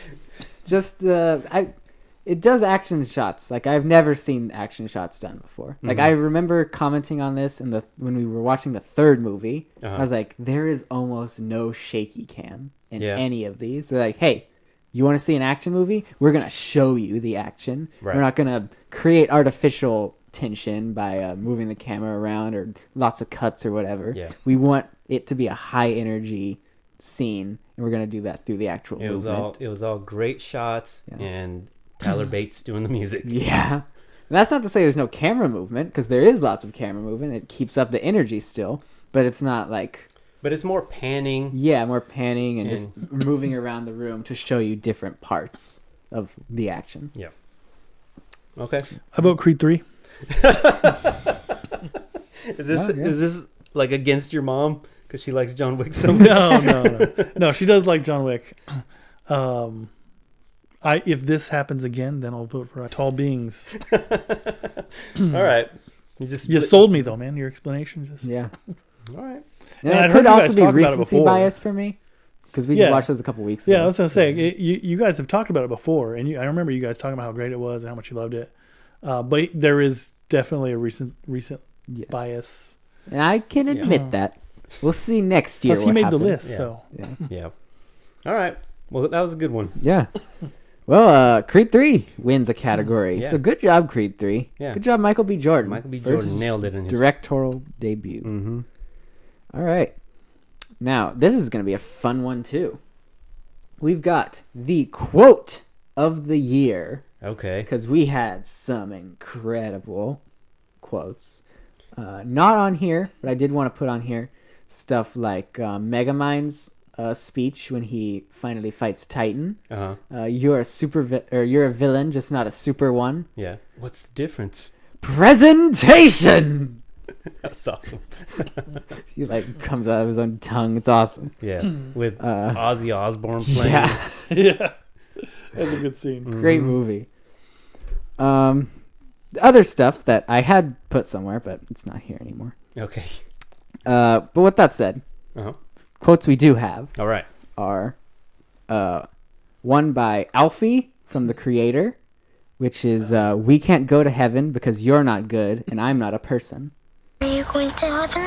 just it does action shots. Like I've never seen action shots done before. Like I remember commenting on this when we were watching the third movie. I was like, there is almost no shaky cam in any of these. They're like, hey, you want to see an action movie? We're going to show you the action. Right. We're not going to create artificial tension by moving the camera around or lots of cuts or whatever. Yeah. We want it to be a high energy scene, and we're going to do that through the actual movement. It was all great shots and Tyler Bates doing the music. Yeah. And that's not to say there's no camera movement, because there is lots of camera movement. It keeps up the energy still, but it's not like... But it's more panning. Yeah, more panning and just moving around the room to show you different parts of the action. Yeah. Okay. How about Creed 3? Is this like against your mom because she likes John Wick so much? No. She does like John Wick. If this happens again, then I'll vote for Tall Beings. All right. You sold me though, man. Your explanation just All right. And it could also be recency bias for me, because we just watched those a couple weeks ago. Yeah, I was gonna say you guys have talked about it before, and I remember you guys talking about how great it was and how much you loved it. But there is definitely a recent bias, and I can admit that. We'll see next year. Plus, he made happens. the list, yeah. so yeah. All right. Well, that was a good one. Yeah. Well, Creed 3 wins a category. Yeah. So good job, Creed 3. Yeah. Good job, Michael B. Jordan. Michael B. First Jordan nailed it in his directorial debut. Mm-hmm. All right. Now, this is going to be a fun one, too. We've got the quote of the year. Okay. Because we had some incredible quotes. Not on here, but I did want to put on here stuff like Megamind's speech when he finally fights Titan. You're you're a villain, just not a super one. Yeah. What's the difference? Presentation. That's awesome. He comes out of his own tongue. It's awesome. Yeah. With Ozzy Osbourne playing. Yeah. That's a good scene. Great movie. Other stuff that I had put somewhere, but it's not here anymore. Okay. But with that said, quotes we do have All right. are one by Alfie from The Creator, which is we can't go to heaven because you're not good and I'm not a person. Are you going to heaven?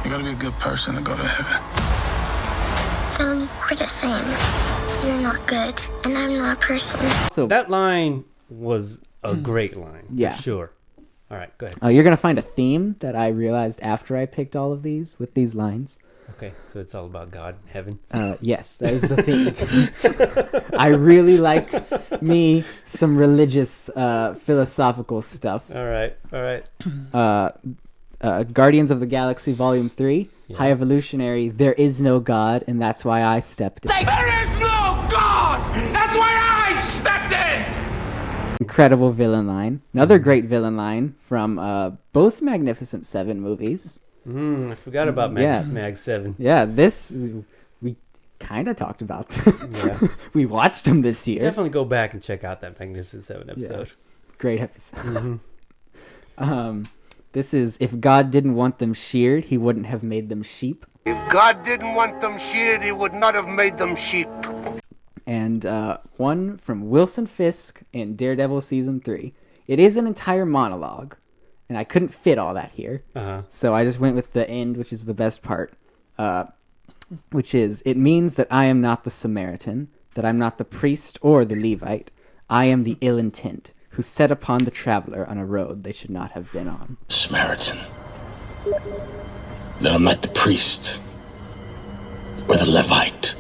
You gotta be a good person to go to heaven. So we're the same. You're not good and I'm not a person. So That line was a great line. Yeah. For sure. All right. Go ahead. you're going to find a theme that I realized after I picked all of these with these lines. Okay. So it's all about God and heaven. Yes, that is the theme. I really like some religious philosophical stuff. All right. Guardians of the Galaxy Volume 3, High Evolutionary, there is no God, and that's why I stepped in. There is no God! That's why I stepped in! Incredible villain line. Another great villain line from both Magnificent Seven movies. I forgot about Mag 7. Yeah, this kind of talked about them. Yeah. We watched them this year. Definitely go back and check out that Magnificent Seven episode. Great episode. This is, if God didn't want them sheared, he wouldn't have made them sheep. If God didn't want them sheared, he would not have made them sheep. And one from Wilson Fisk in Daredevil Season 3. It is an entire monologue, and I couldn't fit all that here. So I just went with the end, which is the best part, which is, it means that I am not the Samaritan, that I'm not the priest or the Levite. I am the ill intent, who set upon the traveler on a road they should not have been on. Samaritan. That I'm not the priest or the Levite.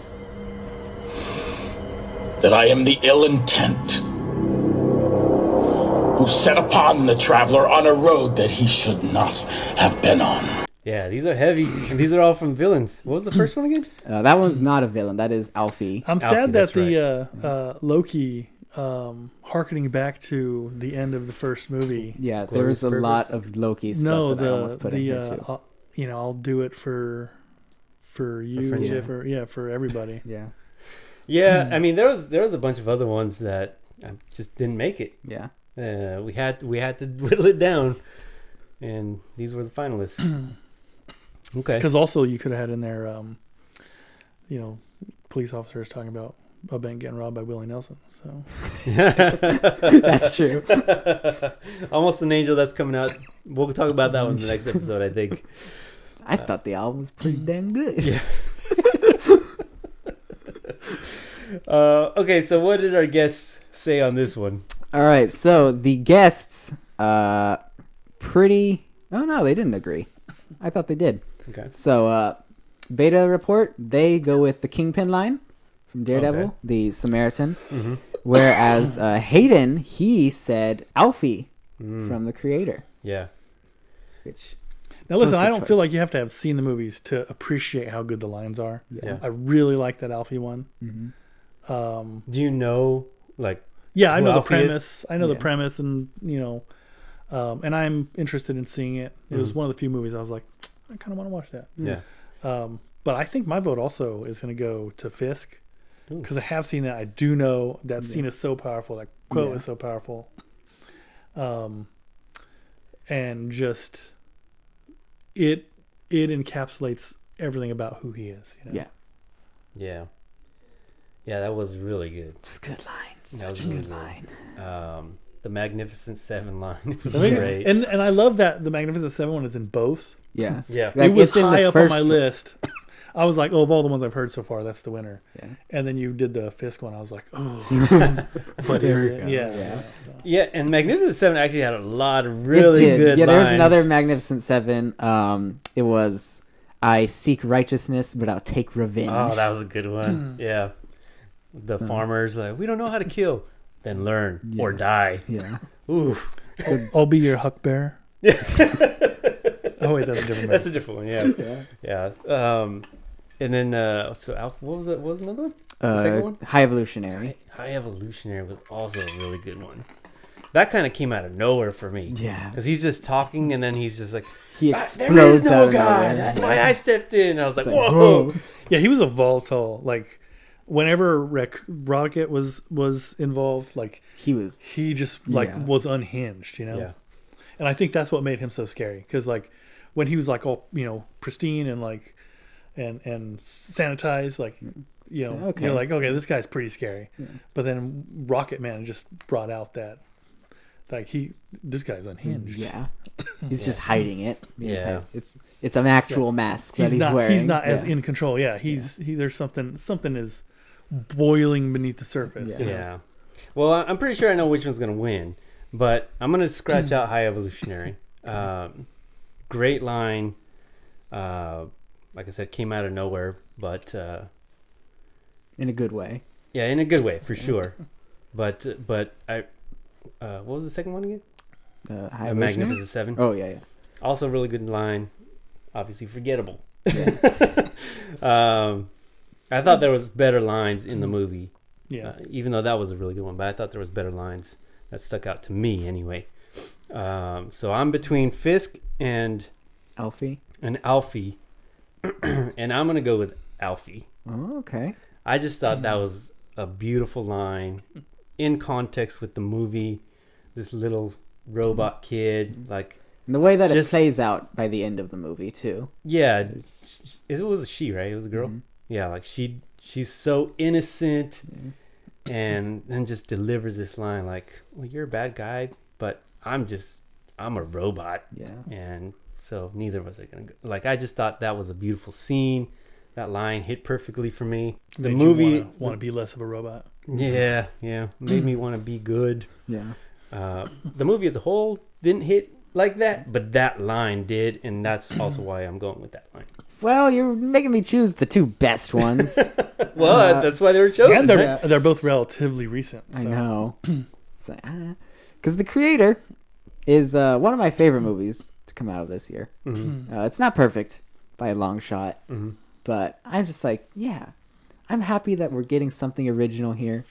That I am the ill intent who set upon the traveler on a road that he should not have been on. Yeah, these are heavy, and these are all from villains. What was the first one again? That one's not a villain. That is Alfie. I'm Alfie, sad that's that the Loki, harkening back to the end of the first movie. Yeah, there was a lot of Loki stuff that I almost put in here too. I'll do it for you, for everybody. Yeah. Yeah, I mean, there was a bunch of other ones that just didn't make it. Yeah. We had to whittle it down, and these were the finalists. Okay. Because also you could have had in there, police officers talking about a bank getting robbed by Willie Nelson. So That's true. Almost an Angel, that's coming out. We'll talk about that one in the next episode, I think. I thought the album was pretty dang good. Yeah. Okay, so what did our guests say on this one? All right, so the guests, Oh no, they didn't agree. I thought they did. Okay. So, Beta Report, they go with the Kingpin line from Daredevil, Okay. the Samaritan. Mm-hmm. Whereas Hayden, he said Alfie from the Creator. Yeah. Which now listen, Those I good don't feel like choices. you have to have seen the movies to appreciate how good the lines are. Yeah. I really like that Alfie one. Do you know, like, Yeah, I who know the Alfie is? premise. I know the premise, and and I'm interested in seeing it. It was one of the few movies I was like, I kind of want to watch that. Yeah. But I think my vote also is going to go to Fisk because I have seen that. I do know that scene is so powerful. That quote is so powerful. And just it encapsulates everything about who he is. You know? Yeah. Yeah. Yeah, that was really good. It's good lines. That was Such a a good good line. The Magnificent Seven line was I mean, great. and I love that the Magnificent Seven one is in both. Yeah. Yeah. Like, it was it's in the high up on first my one. list. I was like, of all the ones I've heard so far, that's the winner. Yeah. And then you did the Fisk one. I was like, oh, but There is we it? go. Yeah. Yeah. So. Yeah, and Magnificent Seven actually had a lot of really It did. good Yeah, there was lines. another Magnificent Seven. It was, I seek righteousness, but I'll take revenge. Oh, that was a good one. Yeah. The farmers, like, we don't know how to kill. Then learn or die. Yeah. Ooh. I'll be your huck bear. Oh wait, that's a different. That's a different one, yeah. Yeah. And then, so Alpha, what was another one? The second one? High Evolutionary. High Evolutionary was also a really good one. That kind of came out of nowhere for me. Yeah. Because he's just talking and then he's just like, He there explodes is out no of God. nowhere. That's why I stepped in. I was like, It's like, whoa. Yeah, he was a volatile. Like, whenever Rocket was involved, like he just was unhinged, you know. Yeah. And I think that's what made him so scary. Because like when he was like all pristine and like and sanitized, like you're like, okay, this guy's pretty scary. Yeah. But then Rocket Man just brought out that like this guy's unhinged. Yeah. He's just hiding it. Yeah. It's an actual mask that he's wearing. He's not as in control. Yeah, there's something is boiling beneath the surface. Yeah. Well, I'm pretty sure I know which one's gonna win, but I'm gonna scratch out High Evolutionary. Great line. Like I said, came out of nowhere, but in a good way. Yeah, in a good way for sure. But I, what was the second one again? High Magnificent Seven. Oh yeah. Also, really good line. Obviously forgettable. Yeah. I thought there was better lines in the movie. Yeah. Even though that was a really good one, but I thought there was better lines that stuck out to me anyway. So I'm between Fisk and Alfie. And I'm gonna go with Alfie. Oh, okay. I just thought that was a beautiful line in context with the movie. This little robot kid, like, And the way that it Just- plays out by the end of the movie too. yeah, it was a she, right? It was a girl. Yeah, like she's so innocent, and then just delivers this line like, "Well, you're a bad guy, but I'm a robot." Yeah. And so neither of us are gonna go. Like, I just thought that was a beautiful scene. That line hit perfectly for me. The Made movie, you want to be less of a robot. yeah, made me want to be good. Yeah. The movie as a whole didn't hit like that, but that line did, and that's also why I'm going with that line. Well, you're making me choose the two best ones. Well, that's why they were chosen. And they're both relatively recent. So. I know. Because the creator is one of my favorite movies to come out of this year. It's not perfect by a long shot, but I'm just like, yeah, I'm happy that we're getting something original here.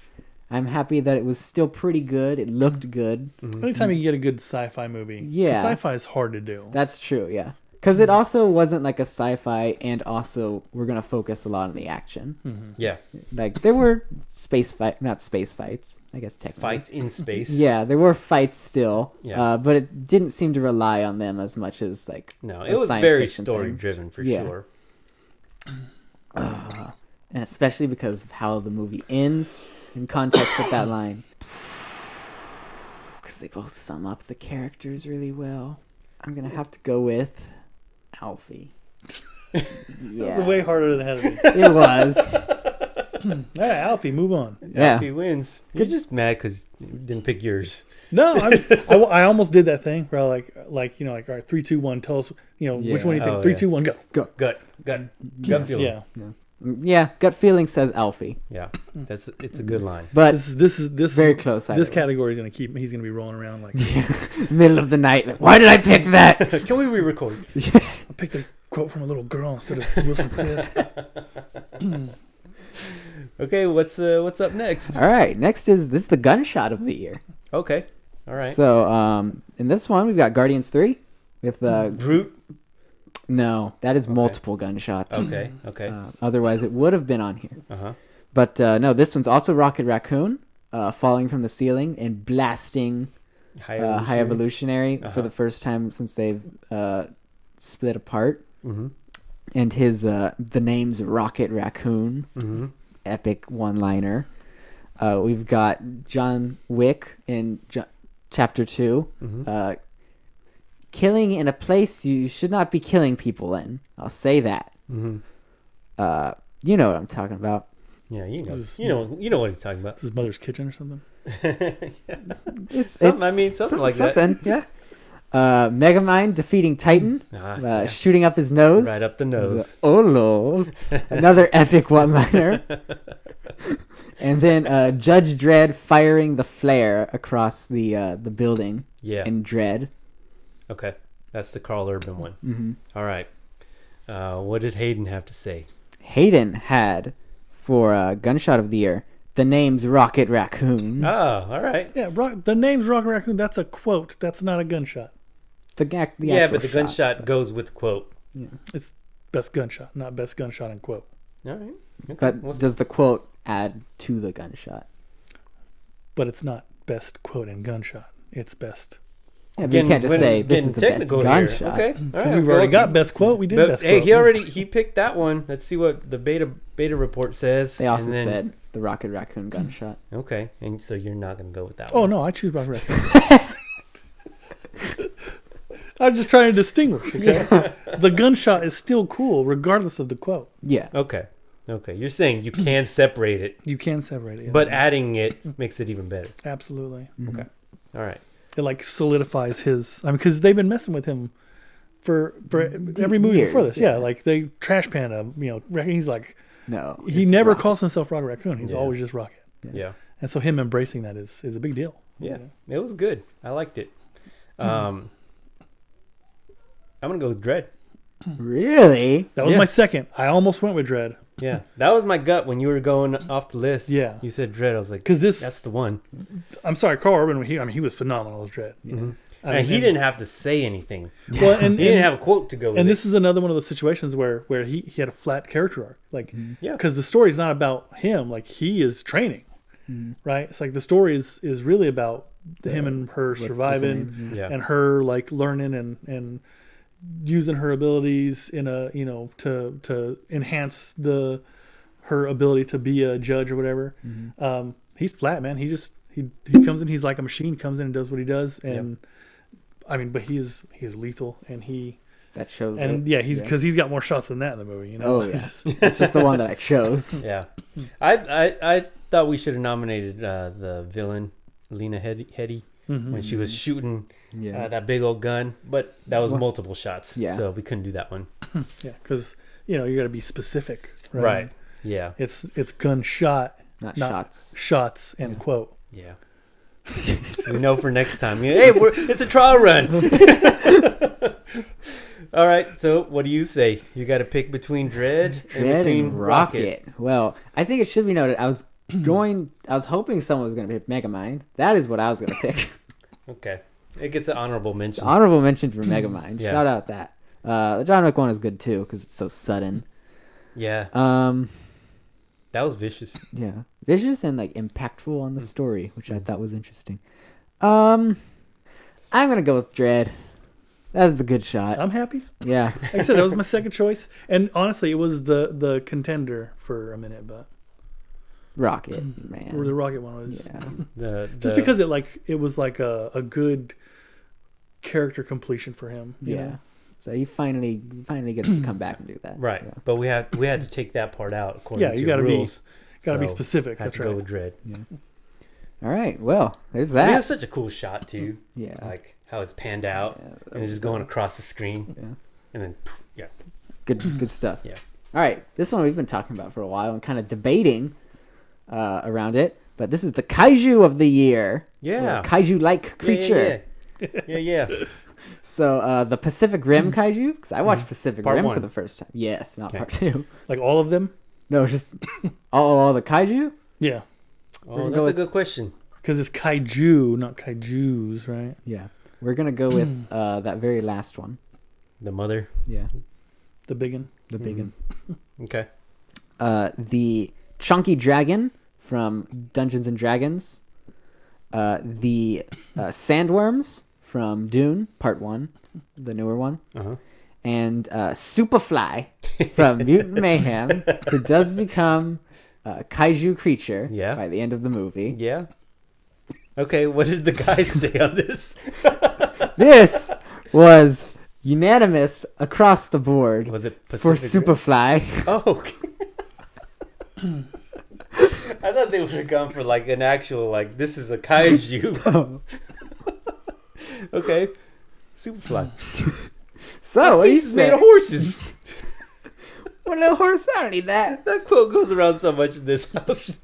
I'm happy that it was still pretty good. It looked good. Anytime you can get a good sci-fi movie, Yeah. sci-fi is hard to do. That's true, yeah. Because it also wasn't like a sci-fi, and also we're going to focus a lot on the action. Yeah, Like, there were not space fights, I guess technically. fights in space. Yeah, there were fights still, Yeah. but it didn't seem to rely on them as much as like No, a it was science very fiction story thing. driven for Yeah. sure. And especially because of how the movie ends in context with that line. Because they both sum up the characters really well. I'm gonna have to go with Alfie. It's Yeah, way harder than it had to be. it was. Yeah, Alfie, move on. Yeah, If he wins, you're just mad because you didn't pick yours. No, I almost did that thing where like all right, 3, 2, 1. Tell us, which one do you think? Oh, 3, yeah. 2, 1, go. Gut feeling. Yeah, yeah. Gut feeling says Alfie, Yeah, it's a good line. but this is very close. This either way. category is gonna keep. He's gonna be rolling around like Middle of the night. Like, why did I pick that? Can we re-record? I picked a quote from a little girl instead of Wilson Fisk. Okay, what's up next? All right, next is the gunshot of the year. Okay, all right. So, in this one, we've got Guardians 3 with Groot. no, that is multiple gunshots. Okay. Otherwise, it would have been on here. Uh-huh. But no, this one's also Rocket Raccoon falling from the ceiling and blasting High Evolutionary for the first time since they've split apart. And his the name's Rocket Raccoon. Epic one-liner. We've got John Wick in Chapter 2. Killing in a place you should not be killing people in. I'll say that. You know what I'm talking about. Yeah, you know what he's talking about. His mother's kitchen or something. It's Something like that. something, yeah. Megamind defeating Titan, Yeah. shooting up his nose. Right up the nose. Oh lord! Another epic one-liner. And then Judge Dredd firing the flare across the building. Yeah. In Dredd. Okay, that's the Carl Urban one. All right. What did Hayden have to say? Hayden had for Gunshot of the Year the name's Rocket Raccoon. Oh, all right. Yeah, the name's Rocket Raccoon. That's a quote. That's not a gunshot. The Yeah, actual but the gunshot goes with the quote. It's best gunshot, not best gunshot and quote. All right. Okay. But does the quote add to the gunshot? But it's not best quote and gunshot. It's best. Yeah, but you can't just say this is the best technical here. gunshot. Okay. All Because right. we've already got best quote. We did But best hey, quote. he picked that one. Let's see what the beta report says. They also and then- said the Rocket Raccoon gunshot. Okay, and so you're not gonna go with that Oh one. no, I choose Rocket Raccoon. I'm just trying to distinguish. Okay? The gunshot is still cool regardless of the quote. Yeah. Okay. You're saying you can separate it, You can separate it. Yeah. but adding it makes it even better. Absolutely. Okay. All right. It like solidifies his. I mean, because they've been messing with him for every movie before Years, this. Yeah, yeah. like they trash pan him. He's like No. he it's never Rocket. calls himself Rocket Raccoon. He's Yeah. always just Rocket. Yeah. And so him embracing that is a big deal. Yeah. It was good. I liked it. I'm gonna go with Dread. Really? That was Yeah. my second. I almost went with Dread Yeah, that was my gut when you were going off the list. Yeah. You said Dread. I was like, because this. that's the one. I'm sorry, Carl Urban. He was phenomenal as Dread. And he didn't have to say anything. Well, He didn't have a quote to go with And it. this is another one of those situations where he had a flat character arc. Like, Yeah. because the story's not about him. Like, he is training, right? It's like the story is really about him and her surviving Yeah. and her, like, learning and using her abilities in a, to enhance her ability to be a judge or whatever. He's flat, man. He comes in, he's like a machine, comes in and does what he does. And I mean, but he is lethal, and That shows. and it. because he's got more shots than that in the movie. Oh yeah, that's just the one that I chose. Yeah. I thought we should have nominated the villain, Lena Headey, when she was shooting that big old gun. But that was multiple shots. Yeah. So we couldn't do that one. Yeah, because you got to be specific, right? Right. Yeah. It's gunshot, Not shots. shots, end quote. Yeah. We know for next time. Hey, it's a trial run. All right. So, what do you say? You got to pick between Dread and between Rocket. Well, I think it should be noted. I was hoping someone was going to pick Megamind. That is what I was going to pick. Okay. It gets an honorable mention. Honorable mention for Megamind. Yeah. Shout out that. The John Wick one is good too because it's so sudden. Yeah. That was vicious. Yeah, vicious and like impactful on the story, which I thought was interesting. I'm gonna go with Dread. That is a good shot. I'm happy. Yeah, Like I said, that was my second choice, and honestly, it was the contender for a minute, but Rocket, or man. the Rocket one was Yeah, just because it was like a good character completion for him. you yeah. know? So he finally gets to come back and do that. Right. Yeah. But we had to take that part out according Yeah, to you gotta be- rules. Gotta be So, specific. Had That's to go right. with Dread. All right. Well, there's I mean, that. it's such a cool shot too. Yeah. Like how it's panned out and it's just going across the screen. Yeah. And then yeah. Good stuff. Yeah. All right. This one we've been talking about for a while and kind of debating around it. But this is the kaiju of the year. Yeah. Or kaiju-like creature. Yeah. So the Pacific Rim kaiju, because I watched Pacific Part Rim one. for the first time. Yes, not Okay. part two. Like all of them. No, just all the kaiju. Yeah, Oh, go that's a with- good question. because it's kaiju, not kaijus, right? Yeah, we're gonna go with that very last one. The mother. Yeah, The big one. the big one. Okay. The chunky dragon from Dungeons and Dragons. The sandworms from Dune Part 1, the newer one. Uh-huh. And Superfly from Mutant Mayhem, who does become a kaiju creature Yeah. by the end of the movie. Yeah. Okay, what did the guys say on this? This was unanimous across the board Was it for Pacific? Superfly. Oh, okay. I thought they would have gone for like an actual like this is a kaiju. Okay. Superfly. So, what do you He's made say? of horses. Well, no horse, I don't need that. That quote goes around so much in this house.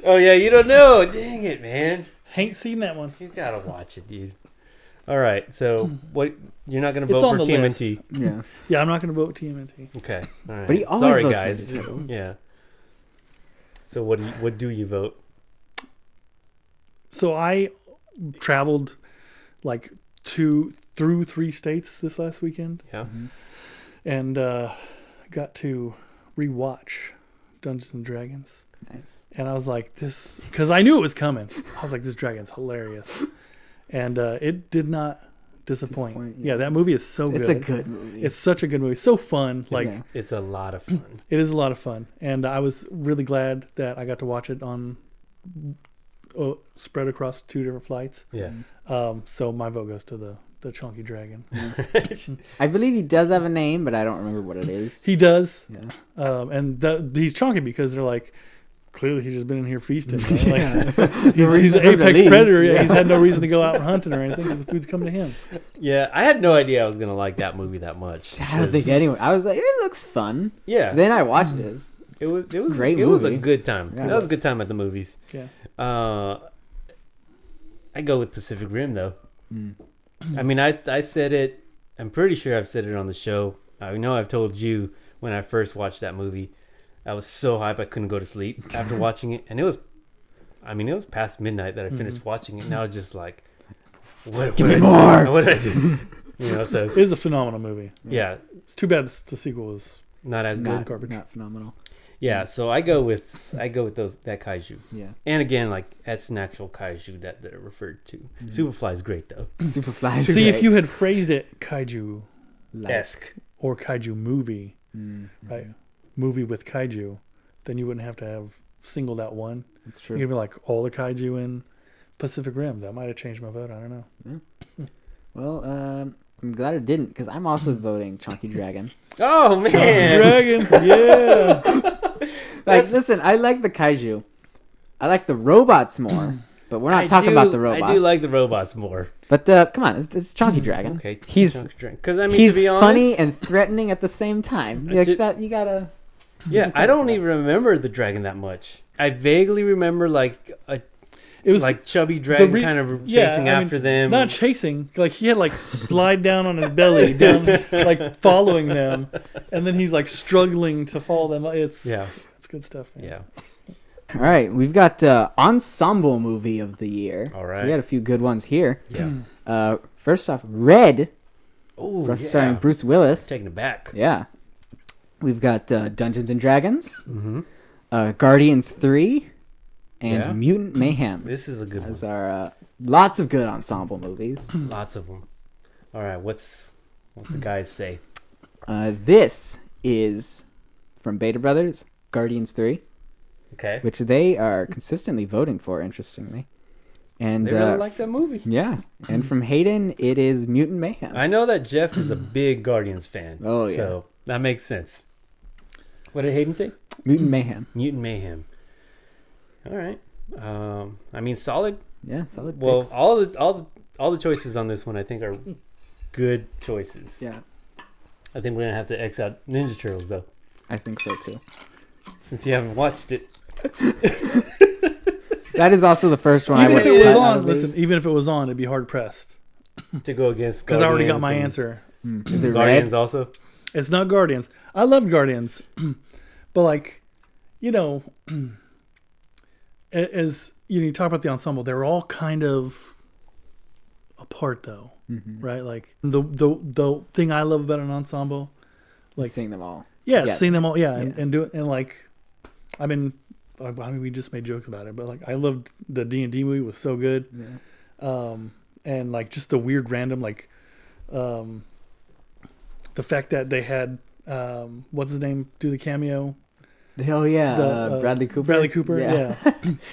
Oh yeah, you don't know. Dang it, man. Ain't seen that one. You gotta watch it, dude. All right, so what? You're not gonna It's vote on for the list. TMNT? Yeah. Yeah, I'm not gonna vote TMNT. Okay, all right. But he always Sorry, votes guys. for the Turtles. Yeah. So what do you vote? So I traveled like through 3 states this last weekend, Yeah. and got to rewatch Dungeons and Dragons. Nice. And I was like, this, because I knew it was coming. I was like, this dragon's hilarious. And it did not disappoint. Disappoint, Yeah, yeah. that movie is so good. It's a good movie. It's such a good movie. So fun. Like, Yeah. It's a lot of fun. it is a lot of fun. And I was really glad that I got to watch it on spread across 2 different flights. Yeah. So my vote goes to the chunky dragon. I believe he does have a name, but I don't remember what it is. He does. Yeah. And he's chunky because they're like, clearly he's just been in here feasting. Right? Yeah. Like, he's reason an for him to apex leave. predator. Yeah, Yeah. he's had no reason to go out hunting or anything because the food's coming to him. Yeah, I had no idea I was gonna like that movie that much. I don't think anyone. I was like, it looks fun. Yeah. Then I watched it. It was Great It was a movie. good time. Yeah, that it was a was. good time at the movies. Yeah. I go with Pacific Rim though. I mean, I said it. I'm pretty sure I've said it on the show. I know I've told you when I first watched that movie. I was so hyped I couldn't go to sleep after watching it, and it was I mean, it was past midnight that I finished watching it, and I was just like, "What? Give me what more!" What did I do?" You know, so It is a phenomenal movie. yeah, It's too bad the sequel was not as good. garbage. Not phenomenal. Yeah, so I go with that kaiju. Yeah. And again, like that's an actual kaiju that they're referred to. Superfly is great though. Superfly. See, if you had phrased it kaiju Esque. or kaiju movie, right? Movie with kaiju, then you wouldn't have to have singled out one. It's You true. could be like all the kaiju in Pacific Rim. That might have changed my vote. I don't know. Well, I'm glad it didn't because I'm also voting Chunky Dragon. Oh man. Dragon, yeah. Like, listen, I like the kaiju. I like the robots more, but we're not talking about the robots. I do like the robots more. But come on, it's Chunky Dragon. Okay. He's because I mean, he's to be honest, funny and threatening at the same time. Like that, you gotta. yeah, I don't even remember the dragon that much. I vaguely remember like a It was like chubby dragon re- kind of yeah, chasing I mean, after them. Not chasing. Like he had like slide down on his belly, down like following them, and then he's like struggling to follow them. It's good stuff, man. Yeah. All right, we've got ensemble movie of the year. All So right. we had a few good ones here. Yeah. First off, Red, Oh, starring Bruce Willis. Taking it back. Yeah. We've got Dungeons and Dragons, Mm-hmm. Guardians 3, and Yeah. Mutant Mayhem. This is a good Those one. are lots of good ensemble movies. Lots of them. All right. What's the guys say? This is from Beta Brothers, Guardians 3, Okay. which they are consistently voting for, interestingly. And They really like that movie. yeah, and from Hayden, it is Mutant Mayhem. I know that Jeff is a big Guardians fan. Oh, yeah. So that makes sense. What did Hayden say? Mutant Mayhem. Mutant Mayhem. All right. I mean, solid. Yeah, solid Well, picks. all the choices on this one I think are good choices. Yeah, I think we're gonna have to X out Ninja Turtles though, I think so too. since you haven't watched it. That is also the first one Even I if would it was cut out on, of listen. these. Even if it was on, it'd be hard pressed To go against because I already got Guardians my and answer. Is it Guardians Red? also. It's not Guardians. I love Guardians, but like, you know, as you talk about the ensemble, they're all kind of apart though, right? Like the thing I love about an ensemble, like Seeing them all. yeah, Yeah. seeing them all, and do it, and like, I mean, we just made jokes about it, but like, I loved the D&D movie, was so good, and like just the weird random like, the fact that they had what's his name do the cameo. Oh yeah, The, Bradley Cooper. Bradley Cooper, yeah.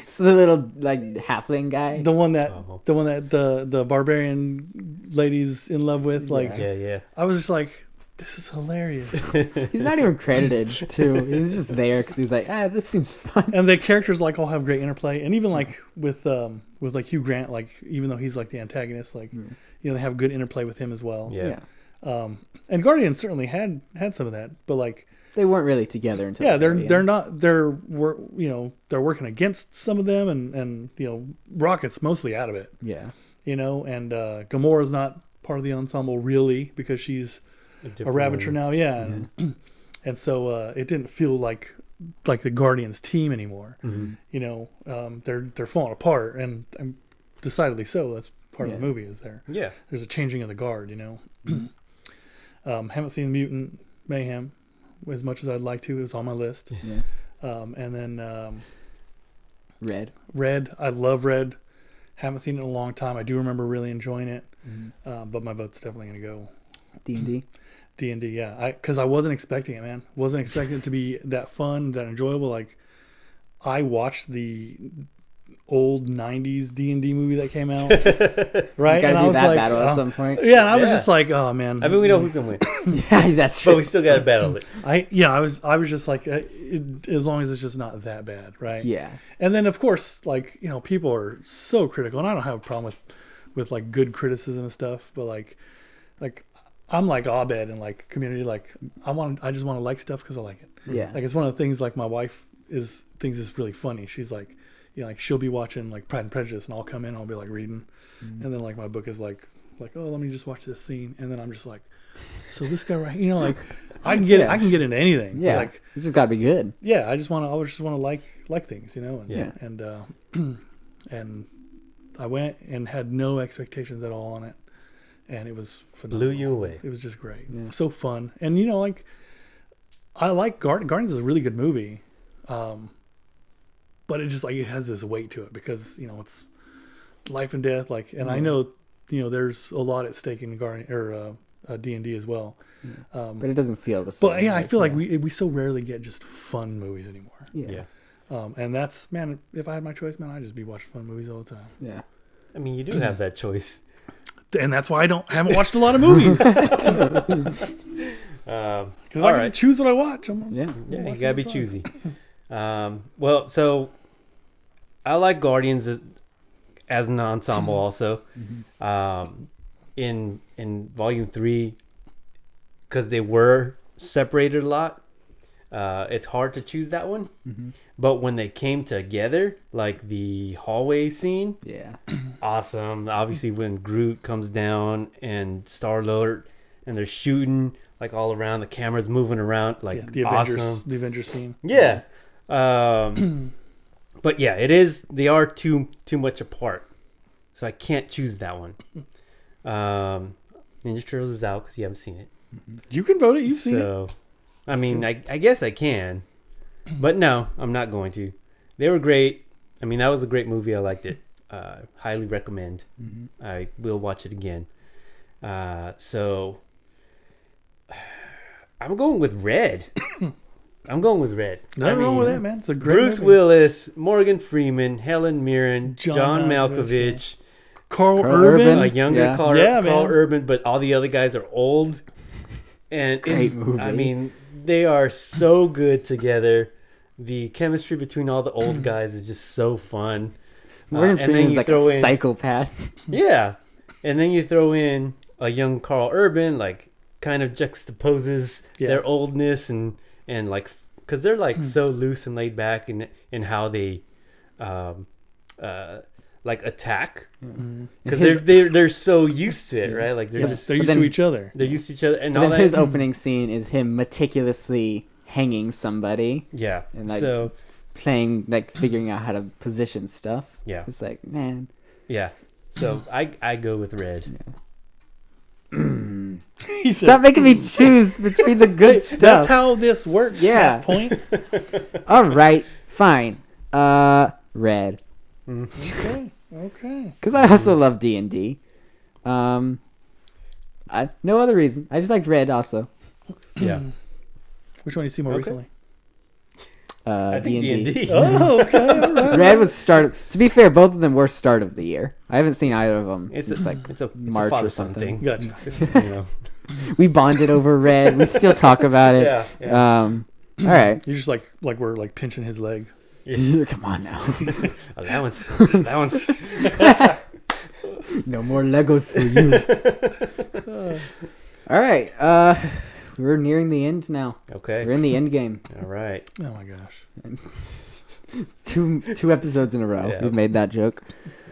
So the little like halfling guy. the one that Oh. the barbarian lady's in love with. Like, Yeah. I was just like, this is hilarious. He's not even credited too. He's just there because he's like, this seems fun. And the characters like all have great interplay, and even like with like Hugh Grant, like even though he's like the antagonist, like you know, they have good interplay with him as well. Yeah. And Guardians certainly had some of that, but like. They weren't really together until Yeah, the very they're end. not. They're they're working against some of them, and you know, Rocket's mostly out of it. Yeah. You know, and Gamora's not part of the ensemble really because she's a Ravager now. Yeah, and so it didn't feel like the Guardians team anymore. You know, they're falling apart, and decidedly so. That's part of the movie. Is there's a changing of the guard. You know, haven't seen Mutant Mayhem as much as I'd like to. It was on my list. And then Red. I love Red. Haven't seen it in a long time. I do remember really enjoying it. But my vote's definitely going to go D&D. D&D, yeah. Because I wasn't expecting it, man. Wasn't expecting it to be that fun, that enjoyable. Like, I watched the old 90s D&D movie that came out. Right? Gotta and I do was that like, battle at some point. yeah, and I was Yeah. just like, oh, man. I mean, we know who's gonna win, Yeah, that's but true. we still gotta battle it. I was just like, as long as it's just not that bad, right? Yeah. And then of course, like, you know, people are so critical, and I don't have a problem with like good criticism and stuff, but like I'm like Abed in like Community, like I just want to like stuff because I like it. Yeah. Like it's one of the things like my wife thinks is really funny. She's like, you know, like she'll be watching like Pride and Prejudice, and I'll come in, I'll be like reading, and then like my book is like oh, let me just watch this scene, and then I'm just like, So this guy, right, like I can get I can get into anything. Yeah, like it's just gotta be good. yeah, I just want to like things, and Yeah. and I went and had no expectations at all on it, and it was phenomenal. Blew you away. It was just great. Yeah. So fun, and like I like Guardians is a really good movie, but it just like it has this weight to it because it's life and death. Like, and I know there's a lot at stake in Guardian or D&D as well. But it doesn't feel the same. But yeah, I feel like we so rarely get just fun movies anymore. Yeah. And that's, man, if I had my choice, man, I'd just be watching fun movies all the time. Yeah. I mean, you do have that choice. And that's why I haven't watched a lot of movies. Because I can choose what I watch. Yeah, you gotta be choosy. Well, so I like Guardians as an ensemble also. In Volume 3, because they were separated a lot, it's hard to choose that one. But when they came together, like the hallway scene, Yeah. awesome. Obviously, when Groot comes down and Star-Lord, and they're shooting like all around, the camera's moving around, like the awesome. Avengers scene. Yeah. But yeah, it is. They are too much apart, so I can't choose that one. Ninja Turtles is out because you haven't seen it. You can vote it. You've seen it. So, I mean, I guess I can, but no, I'm not going to. They were great. I mean, that was a great movie. I liked it. Highly recommend. I will watch it again. So I'm going with Red. Nothing wrong with that, man. It's a great Bruce movie. Willis, Morgan Freeman, Helen Mirren, John Malkovich, Carl Urban. Urban. a younger Yeah. Carl man. Urban, but all the other guys are old. And Great movie. I mean, they are so good together. The chemistry between all the old guys is just so fun. Morgan and then Freeman's you like throw a in, psychopath. yeah, and then you throw in a young Carl Urban, like kind of juxtaposes their oldness and like because they're like so loose and laid back in how they like attack because they're so used to it, right? Like they're used to each other. They're used to each other, and But all then that. his opening scene is him meticulously hanging somebody Yeah, and like so playing, like figuring out how to position stuff. Yeah. It's like, man. yeah, so I go with Red. He said, Stop making me choose between the good stuff. that's how this works. Yeah. Half point. All right, fine. Red. Okay. Because I also love D&D. No other reason. I just liked Red also. Yeah, Which one do you see more recently? I think D&D. Oh, okay. All right. Red was start. To be fair, both of them were start of the year. I haven't seen either of them It's since a, like it's a March father or son something. thing. Gotcha. It's, you know. We bonded over Red. We still talk about it. Yeah. All right. You're just like we're like pinching his leg. Come on now. Allowance. No more Legos for you. All right. We're nearing the end now. Okay. We're in the end game. All right. Oh my gosh. It's two episodes in a row. Yeah. We've made that joke.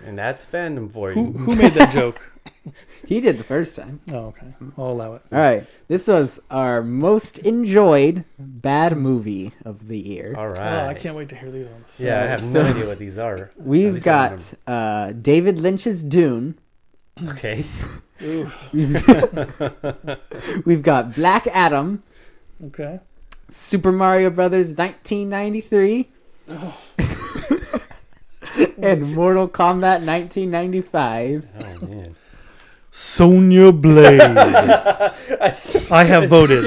And that's fandom for Who you. made that joke? He did the first time. Oh, okay. I'll allow it. All right. This was our most enjoyed bad movie of the year. All Oh, right. I can't wait to hear these ones. Yeah, I have So- no idea what these are. At We've least I got David Lynch's Dune. Okay. We've got Black Adam, Okay. Super Mario Brothers 1993, and Mortal Kombat 1995. Oh man. Sonya Blade. I have voted.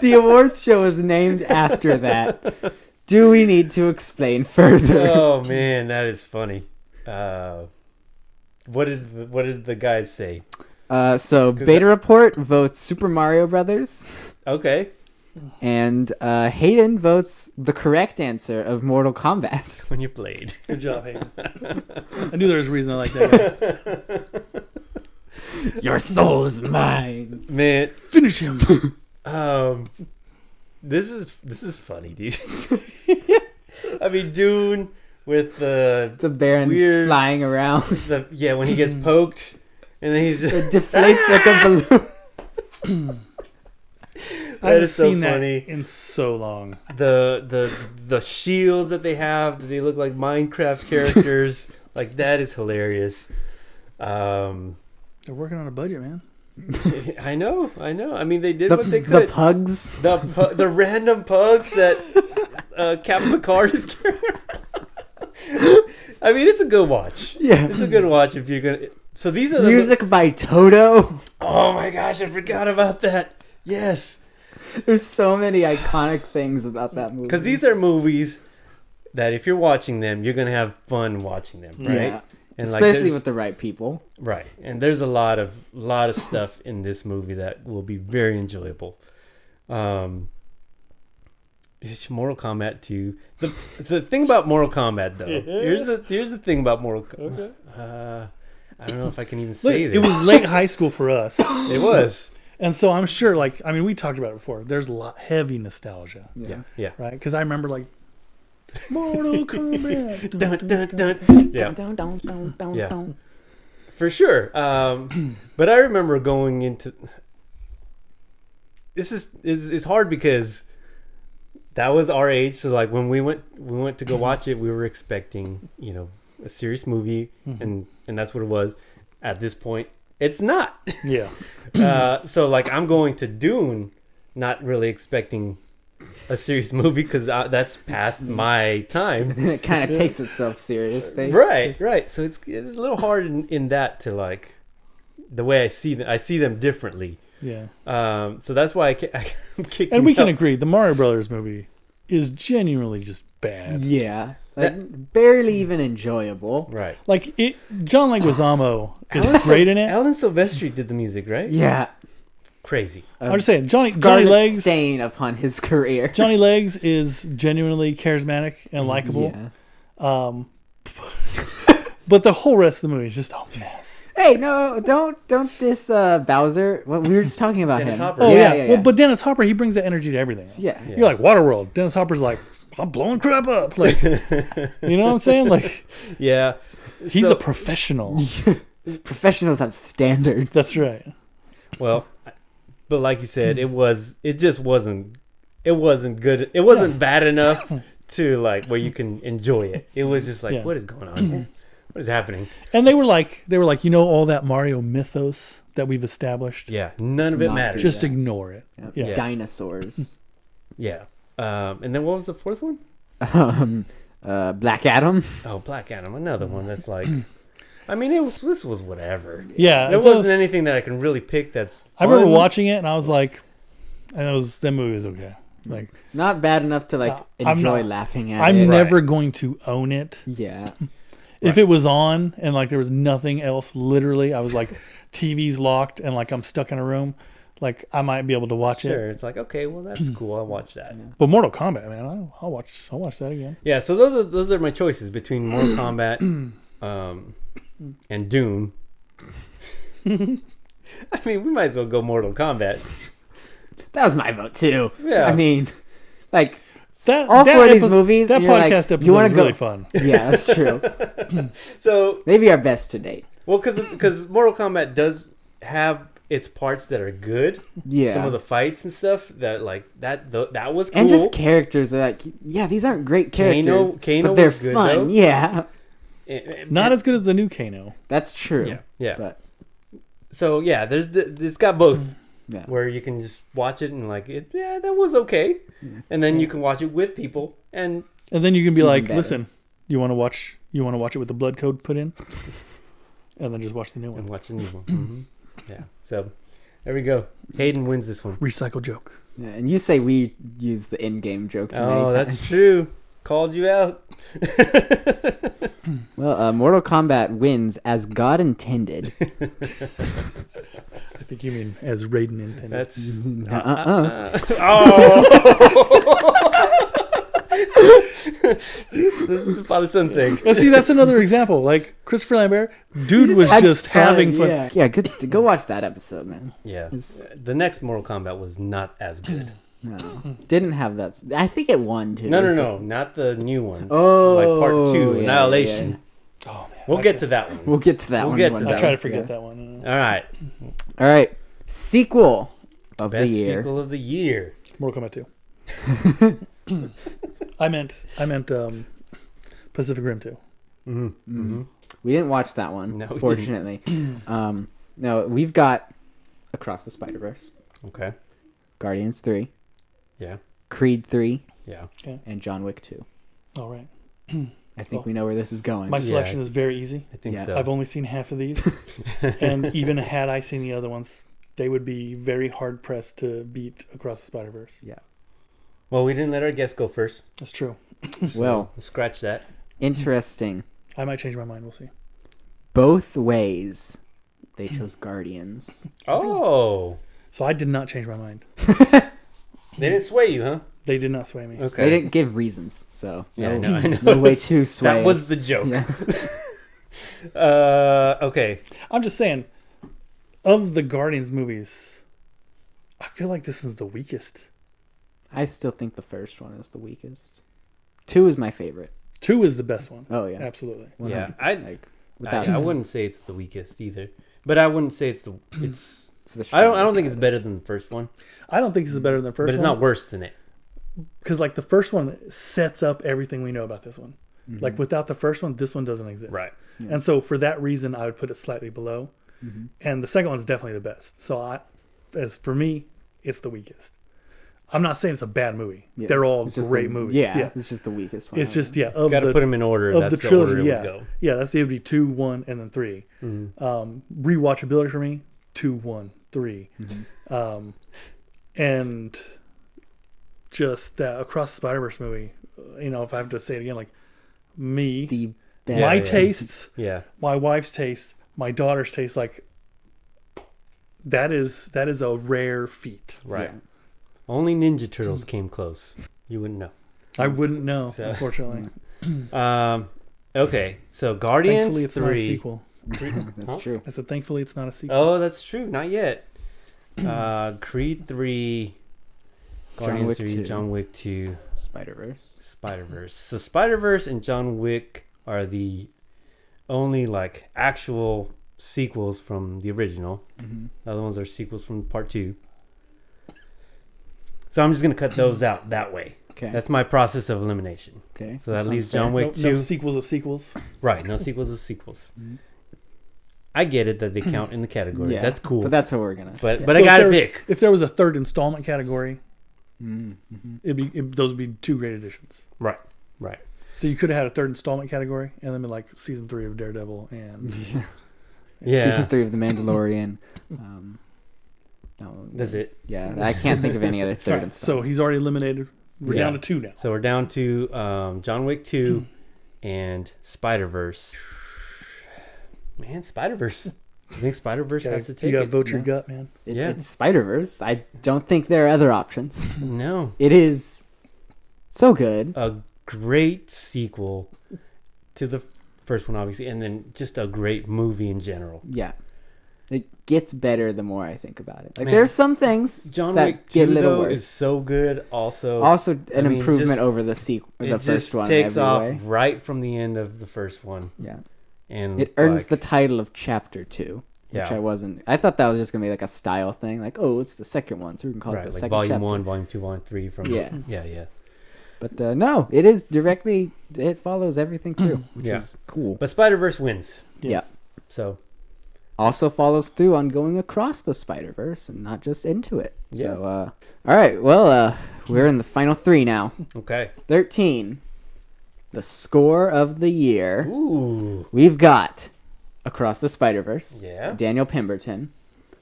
The awards show is named after that. Do we need to explain further? Oh man, that is funny. What did the guys say? So Beta Report votes Super Mario Brothers, Okay. and Hayden votes the correct answer of Mortal Kombat. When you played. Good job, Hayden. I knew there was a reason I like that. Your soul is mine. Man, Finish him. this is funny, dude. I mean, Dune with the Baron weird flying around. when he gets poked and then he's just It deflates like a balloon. I That haven't is so seen funny. that in so long. The shields that they have, they look like Minecraft characters. Like, that is hilarious. They're working on a budget, man. I know. I mean, they did what they The could. pugs. The random pugs that Captain Picard is carrying. I mean, it's a good watch. Yeah. It's a good watch if you're gonna. So these are the Music by Toto. Oh my gosh, I forgot about that. Yes, There's so many iconic things about that movie. because these are movies that if you're watching them, you're gonna have fun watching them, right? Yeah. And Especially there's- with the right people. right. And there's a lot of stuff in this movie that will be very enjoyable. It's Mortal Kombat 2. The thing about Mortal Kombat though, here's the thing about Mortal Kombat. I don't know if I can even say Look, this. it was late high school for us. It was. And so I'm sure, like, I mean, we talked about it before. There's a lot heavy nostalgia, Yeah. right? Because I remember, like, Mortal Kombat. Dun, dun, dun. Yeah. Dun, dun, dun, dun, Yeah. dun. For sure. But I remember going into this is hard because that was our age. So like when we went to go watch it, we were expecting, a serious movie, and that's what it was. At this point, it's not. Yeah. So like I'm going to Dune, not really expecting a serious movie because that's past my time. It kind of takes itself seriously. Right. So it's a little hard in that to like the way I see them. I see them differently. Yeah. So that's why I'm kicking. And we can up. agree, the Mario Brothers movie is genuinely just bad. Yeah. Like, barely even enjoyable. Right. Like, John Leguizamo is Alan great in it. Alan Silvestri did the music, right? Yeah. Crazy. I'm just saying, Johnny Scarlet Legs. stain upon his career. Johnny Legs is genuinely charismatic and likable. Yeah. But the whole rest of the movie is just a mess. Hey, no, don't diss Bowser. Well, we were just talking about Dennis him. Hopper. Oh, yeah. yeah. Well, but Dennis Hopper, he brings that energy to everything. yeah. You're like, Waterworld. Dennis Hopper's like, I'm blowing crap up. Like, you know what I'm saying? Like, Yeah. he's a professional. Professionals have standards. That's right. Well, but like you said, it just wasn't good. It wasn't bad enough to like where you can enjoy it. It was just like, Yeah. what is going on here? What is happening? And they were like, all that Mario mythos that we've established. Yeah, none of it not matters. Just ignore it. Yep. Yeah. Dinosaurs. Yeah. And then what was the fourth one? Black Adam. Oh, Black Adam, another one that's like, I mean, this was whatever. Yeah. There it was- wasn't anything that I can really pick that's fun. I remember watching it and I was like, that movie was okay. Like, Not bad enough to like I'm enjoy not- laughing at I'm it. never going to own it. Yeah. If it was on and like there was nothing else, literally, I was like, TV's locked and like I'm stuck in a room, like I might be able to watch it. Sure, it's like, okay, well, that's cool. I'll watch that. But Mortal Kombat, man, I'll watch that again. Yeah, so those are my choices between Mortal Kombat and Dune. I mean, we might as well go Mortal Kombat. That was my vote too. Yeah. I mean, like That, all that four of these epi- movies. That and you're like, podcast episode you want was to go? really fun. Yeah, that's true. So, Maybe our best to date. well, because Mortal Kombat does have its parts that are good. Yeah. Some of the fights and stuff that that was cool. And just characters that, like, yeah, these aren't great characters, Kano but they're was good, fun. though. Yeah, Not as good as the new Kano. that's true. Yeah. But So yeah, it's got both. yeah, Where you can just watch it and like it, yeah, that was okay, and then you can watch it with people, and And then you can be even like, better. listen, you want to watch it with the blood code put in, and then just watch the new one. watch the new one. Yeah, so there we go. Hayden wins this one. Recycle joke. yeah. And you say we use the in-game jokes many Oh, times. that's true. Called you out. Well, Mortal Kombat wins as God intended. I think you mean as Raiden intended. That's this is a father-son thing. But see, that's another example. Like Christopher Lambert, dude was Had just fun, having fun. Yeah, good. Go watch that episode, man. Yeah, It's- the next Mortal Kombat was not as good. No, didn't have that. I think it won too. No, not the new one. Oh, like part 2, yeah, Annihilation. Oh man, We'll get to that one. We'll get to that We'll one. get one to day. I try to that forget Yeah. that one. All right. All right, sequel. of Best the year. sequel of the year. Mortal Kombat 2. I meant Pacific Rim 2. We didn't watch that one, No, we fortunately. No, we've got Across the Spider-Verse, Okay. Guardians 3, Yeah. Creed 3, Yeah. and John Wick 2. All right. I think we know where this is going. My selection is very easy. I think Yeah. so. I've only seen half of these. And even had I seen the other ones, they would be very hard pressed to beat Across the Spider-Verse. Yeah. Well, we didn't let our guest go first. That's true. So Well, we'll scratch that. interesting. I might change my mind. We'll see. Both ways, they chose Guardians. Oh. So I did not change my mind. They didn't sway you, huh? They did not sway me. Okay. They didn't give reasons, so Yeah, I no, know. no way to sway. That was us. the joke. Yeah. Okay. I'm just saying, of the Guardians movies, I feel like this is the weakest. I still think the first one is the weakest. 2 is my favorite. 2 is the best one. Oh yeah, Absolutely. Yeah, 100. Without I wouldn't say it's the weakest either, but I wouldn't say it's the. It's. it's the I don't strongest think it's side. better than the first one, I don't think this is better than the first but it's one. not worse than it. Because like the first one sets up everything we know about this one. Like without the first one, this one doesn't exist. Right. And so for that reason, I would put it slightly below. And the second one's definitely the best. So as for me, it's the weakest. I'm not saying it's a bad movie. Yeah. They're all It's just great the- movies. Yeah, it's just the weakest one. It's I just guess. of Got to the put them in order. of That's the trilogy. order it Yeah, would go. yeah. That's it would be 2, 1, and then 3. Rewatchability for me: 2, 1, 3. And just that Across the Spider-Verse movie. You know, if I have to say it again, like me, the best. my Yeah. tastes, Yeah. my wife's taste, my daughter's taste, like that is a rare feat. Right. Yeah. Only Ninja Turtles came close. You wouldn't know. I wouldn't know, So- unfortunately. Okay. So Guardians Thankfully, it's not a 3. sequel. That's Huh? true. I said, thankfully, it's not a sequel. Oh, that's true. Not yet. Creed 3. Guardians Wick 3. 2. John Wick 2. Spider-Verse. Spider-Verse. So Spider-Verse and John Wick are the only like actual sequels from the original. The other ones are sequels from part 2. So I'm just gonna cut those out that way. Okay. That's my process of elimination. Okay. So that sounds leaves fair. John Wick 2. No sequels of sequels. Right, no sequels of sequels. I get it that they count in the category. Yeah, That's cool. But that's how we're gonna. But yeah. I So if gotta there was- pick. If there was a third installment category, those would be 2 great additions. Right, right. So you could have had a third installment category, and then been like season 3 of Daredevil and Yeah. Season 3 of The Mandalorian. No, That's it. Yeah, I can't think of any other third Right, so installment. he's already eliminated. We're Yeah. down to 2 now. So we're down to John Wick 2 and Spider-Verse. Man, Spider-Verse. I think Spider-Verse has to You take got to it. vote your gut, man. Yeah. It's Spider-Verse. I don't think there are other options. No. It is so good. A great sequel to the first one, obviously, and then just a great movie in general. Yeah. It gets better the more I think about it. Like Man. there's some things John that Wick get 2, a little though, worse. is so good. Also, Also an I mean, improvement just- over the sequel, the it first just one. takes in every off way. right from the end of the first one. Yeah. And It earns the like, title of Chapter 2. Which Yeah. I wasn't. I thought that was just gonna be like a style thing, like it's the second one, so we can call it right, the like second volume chapter. 1, volume 2, volume 3 from Yeah. yeah. But no, it is directly. It follows everything through, which Yeah. is cool. But Spider-Verse wins. Yeah. So Also follows through on going across the Spider-Verse and not just into it. Yeah. So, all right. Well, we're in the final 3 now. okay. 13. The score of the year. Ooh. We've got Across the Spider-Verse. Yeah. Daniel Pemberton.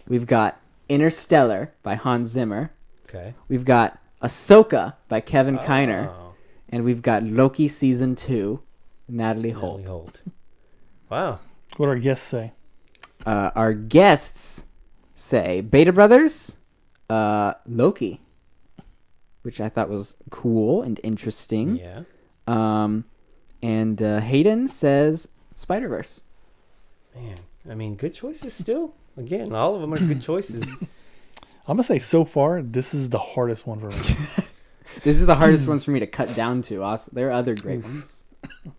We've got Interstellar by Hans Zimmer. Okay. We've got Ahsoka by Kevin Kiner. Oh, And we've got Loki Season 2, Natalie Holt. Natalie Holt. Wow. What do our guests say? Our guests say Beta Brothers, Loki, which I thought was cool and interesting. Yeah. And Hayden says Spider-Verse. Man, I mean, good choices still. Again, all of them are good choices. I'm going to say so far, this is the hardest one for me. This is the hardest ones for me to cut down to. Also, there are other great ones.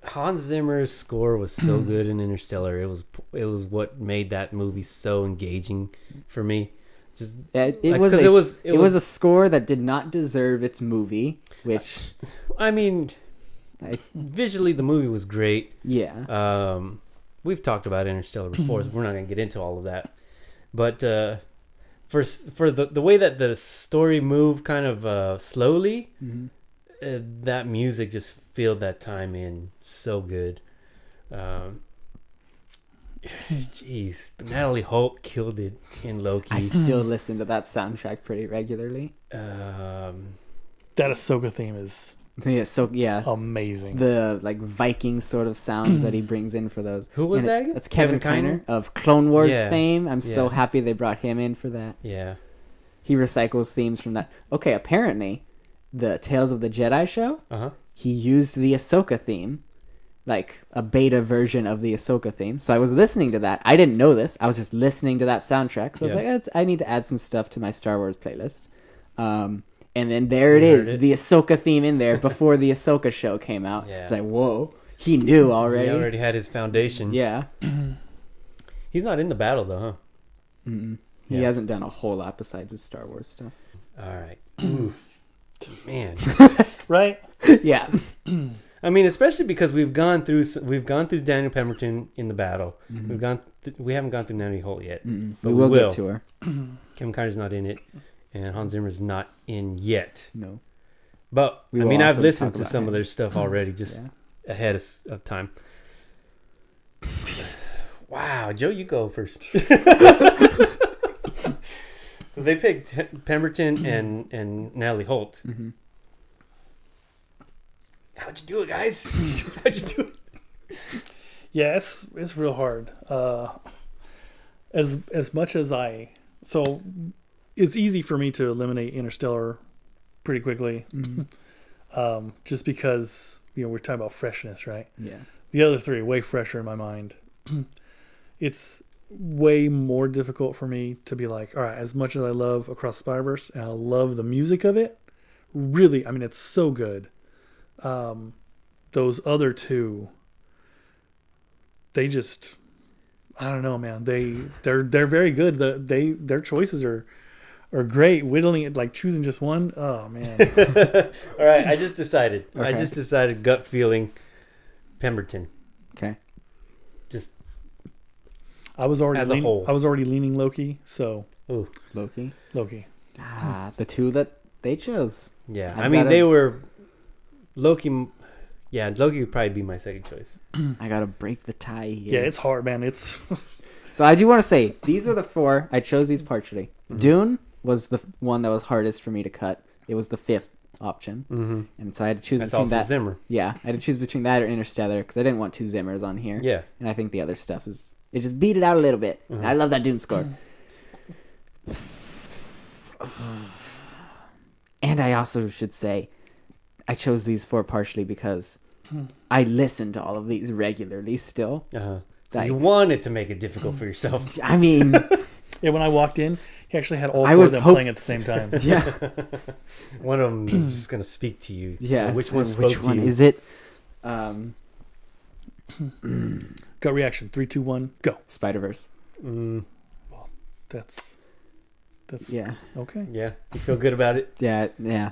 Hans Zimmer's score was so good in Interstellar. It was what made that movie so engaging for me. Just It like, was 'cause it was a score that did not deserve its movie, which I mean, I, visually the movie was great. yeah. We've talked about Interstellar before, so we're not gonna get into all of that. But for the way that the story moved, kind of slowly, that music just filled that time in so good. Jeez, but Natalie Holt killed it in Loki. I still listen to that soundtrack pretty regularly. That Ahsoka theme is Yeah, so yeah, amazing. the like Viking sort of sounds that he brings in for those. Who was And that again? That's Kevin Kiner? Kiner of Clone Wars Yeah. fame. I'm so Yeah. happy they brought him in for that. Yeah. He recycles themes from that. Okay, apparently, the Tales of the Jedi show, he used the Ahsoka theme, like a beta version of the Ahsoka theme. So I was listening to that. I didn't know this. I was just listening to that soundtrack. So I was like, I need to add some stuff to my Star Wars playlist. And then there it is, the Ahsoka theme in there before the Ahsoka show came out. Yeah. It's like, whoa, he knew already. He already had his foundation. Yeah. He's not in the battle though, huh? He Yeah. hasn't done a whole lot besides his Star Wars stuff. All right. Ooh. Man. Right? Yeah. I mean, especially because we've gone through Daniel Pemberton in the battle. We haven't gone through Natalie Holt yet, but we will get to her. Kevin Kiner's not in it, and Hans Zimmer's not in yet. No. But We I will mean, I've also listened talk to about some him. of their stuff already, just ahead of time. Wow, Joe, you go first. So they picked Pemberton and Natalie Holt. How'd you do it, guys? How'd you do it? Yeah, it's real hard. As much as so it's easy for me to eliminate Interstellar pretty quickly, just because we're talking about freshness, right? Yeah. The other three way fresher in my mind. It's way more difficult for me to be like, all right, as much as I love Across the Spider-Verse and I love the music of it, really, I mean, it's so good. Those other two, they just, I don't know, man. They're very good. Their choices are great. Whittling it, like choosing just one. Oh man. All right, I just decided. Okay. I just decided gut feeling Pemberton. Okay. Just I was already as a whole. I was already leaning Loki, so ooh. Loki. The two that they chose. Yeah. I've I mean, gotta- they were Loki. Yeah, Loki would probably be my second choice. I gotta break the tie here. yeah, it's hard, man. It's So I do want to say these are the four. I chose these partially. Dune was the one that was hardest for me to cut. It was the fifth option, and so I had to choose That's between also that. Zimmer. Yeah, I had to choose between that or Interstellar because I didn't want two Zimmers on here. Yeah. And I think the other stuff it just beat it out a little bit. And I love that Dune score. And I also should say, I chose these four partially because I listen to all of these regularly still. So Like- you wanted to make it difficult for yourself. I mean, yeah. When I walked in, he actually had all I four was of them hope- playing at the same time. yeah, One of them is just gonna speak to you. yeah. Which one so spoke which to one you? is it? Gut reaction. 3, 2, 1, go. Spider-Verse. That's Yeah, okay. Yeah. You feel good about it? yeah.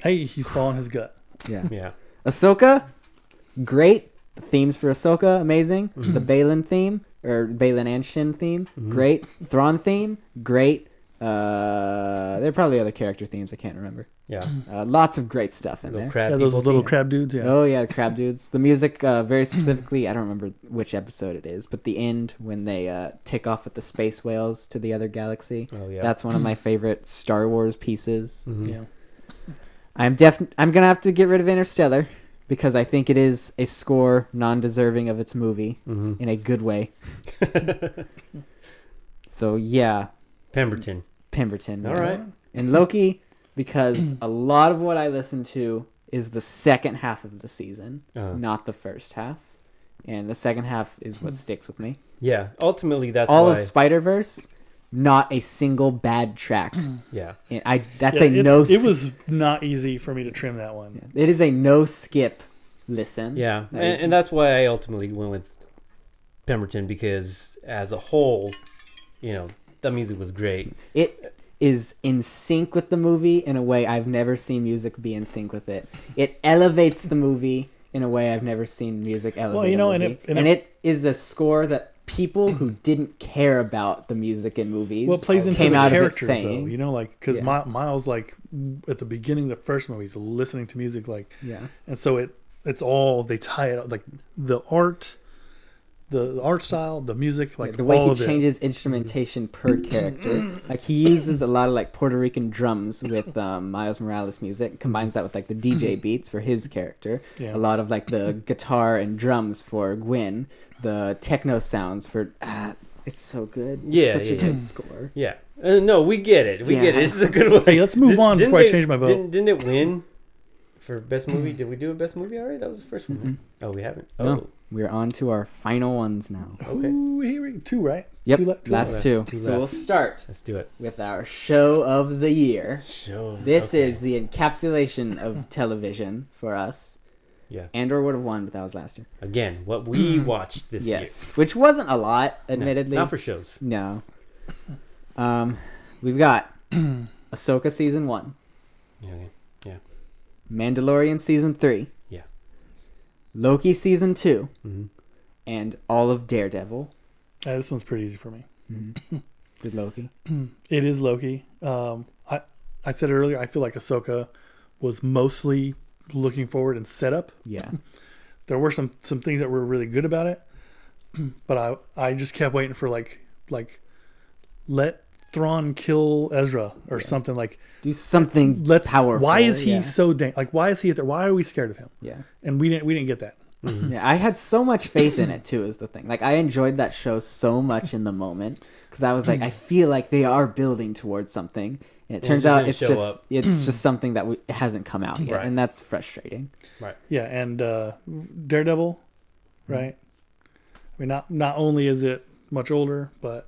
Hey, he's following his gut. Yeah. Yeah. Ahsoka, great. The themes for Ahsoka, amazing. The Balin theme, or Balin and Shin theme, great. Thrawn theme, great. There are probably other character themes I can't remember. Yeah. Lots of great stuff in Little there. crab Yeah, those people little theme. crab dudes. Yeah. Oh yeah, the crab dudes. The music, very specifically, I don't remember which episode it is, but the end when they take off with the space whales to the other galaxy. Oh yeah. That's one of my favorite Star Wars pieces. Yeah. I'm gonna have to get rid of Interstellar because I think it is a score non-deserving of its movie in a good way. So yeah, Pemberton. Pemberton. All right. And Loki, because a lot of what I listen to is the second half of the season, not the first half. And the second half is what sticks with me. Yeah. Ultimately, that's All why. of Spider-Verse, not a single bad track. Yeah. And Yeah, it was not easy for me to trim that one. It is a no skip listen. Yeah. Like- And that's why I ultimately went with Pemberton, because as a whole, the music was great. It is in sync with the movie in a way I've never seen music be in sync with it. It elevates the movie in a way I've never seen music elevate a movie. And it is a score that people who didn't care about the music in movies well, it plays into came the out characters, of it saying, though. You know, like, because Miles, like, at the beginning of the first movie, he's listening to music, like, and so it's all, they tie it up, like, the art style, the music, like, the way all he of changes instrumentation per character. Like, he uses a lot of, like, Puerto Rican drums with Miles Morales music, combines that with, like, the DJ beats for his character, a lot of, like, the guitar and drums for Gwen, the techno sounds for it's so good. It's such a good score. Yeah. No, we get it. We get it. This is a good one. Hey, let's move on before I change my vote. Didn't it win for best movie? Did we do a best movie already? That was the first one. Right? Oh, we haven't. Oh. No, we're on to our final ones now. Okay. Ooh, here we go. 2, right? Yep. Two last two. Two So left. we'll start Let's do it. with our show of the year. This Okay. is the encapsulation of television for us. Yeah. Andor would have won, but that was last year. Again, what we watched this year. Yes, which wasn't a lot, admittedly. Not for shows. No. We've got Ahsoka season 1, Yeah. Mandalorian season 3, Yeah. Loki season 2, Mm-hmm. and all of Daredevil. This one's pretty easy for me. Did Loki? It is Loki. I said it earlier, I feel like Ahsoka was mostly looking forward and set up. Yeah. There were some things that were really good about it, but I just kept waiting for like let Thrawn kill Ezra or something, like Do something powerful. Why is he so why is he there? Why are we scared of him? Yeah. And we didn't get that. Yeah, I had so much faith in it too, is the thing. Like, I enjoyed that show so much in the moment because I was like, I feel like they are building towards something, and it turns out it's just something that hasn't come out yet, Right. and that's frustrating. Right. Yeah, and Daredevil, right? I mean, not only is it much older, but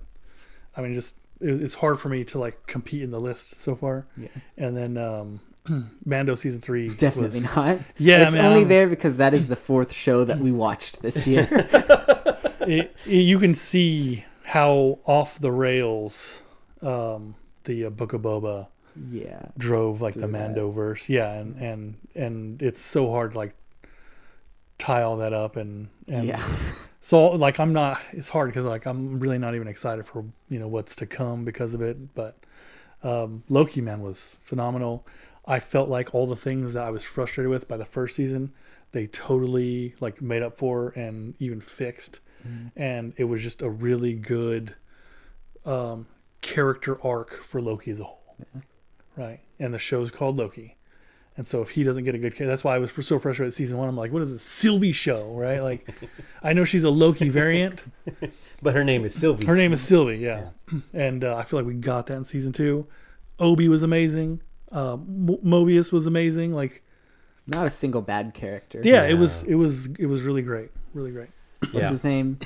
I mean, just it's hard for me to like compete in the list so far. Yeah. And then Mando season 3 Definitely not. Yeah, it's only there because that is the 4th show that we watched this year. You can see how off the rails the Book of Boba drove like the Mando verse. Yeah, and it's so hard to like tie all that up and so like it's hard because like I'm really not even excited for what's to come because of it. But Loki, man, was phenomenal. I felt like all the things that I was frustrated with by the first season, they totally like made up for and even fixed. And it was just a really good character arc for Loki as a whole. Right. And the show's called Loki. And so if he doesn't get a good character, that's why I was so frustrated with season 1. I'm like, what is this Sylvie show? Right. Like, I know she's a Loki variant, but her name is Sylvie. Her name is Sylvie. Yeah. And I feel like we got that in season 2. Obi was amazing. Mobius was amazing. Like, not a single bad character. Yeah, it was really great. Really great. What's his name?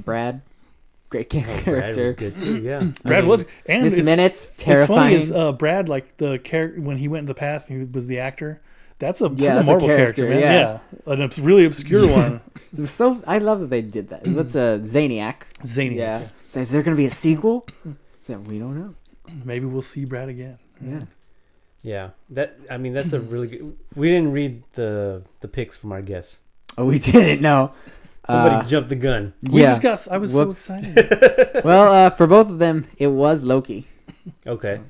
Brad. Great character. Brad was good too. Yeah. Brad was, and Miss Minutes, terrifying. It's funny is Brad, like the character when he went in the past and he was the actor. That's a Marvel character, man. Yeah, a really obscure one. It was I love that they did that. What's a Zaniac? Yeah. So is there going to be a sequel? So we don't know. Maybe we'll see Brad again. Yeah. Yeah, that's a really good. We didn't read the picks from our guests. Oh, we didn't. No, somebody jumped the gun. I was so excited. Well, for both of them, it was Loki. Okay,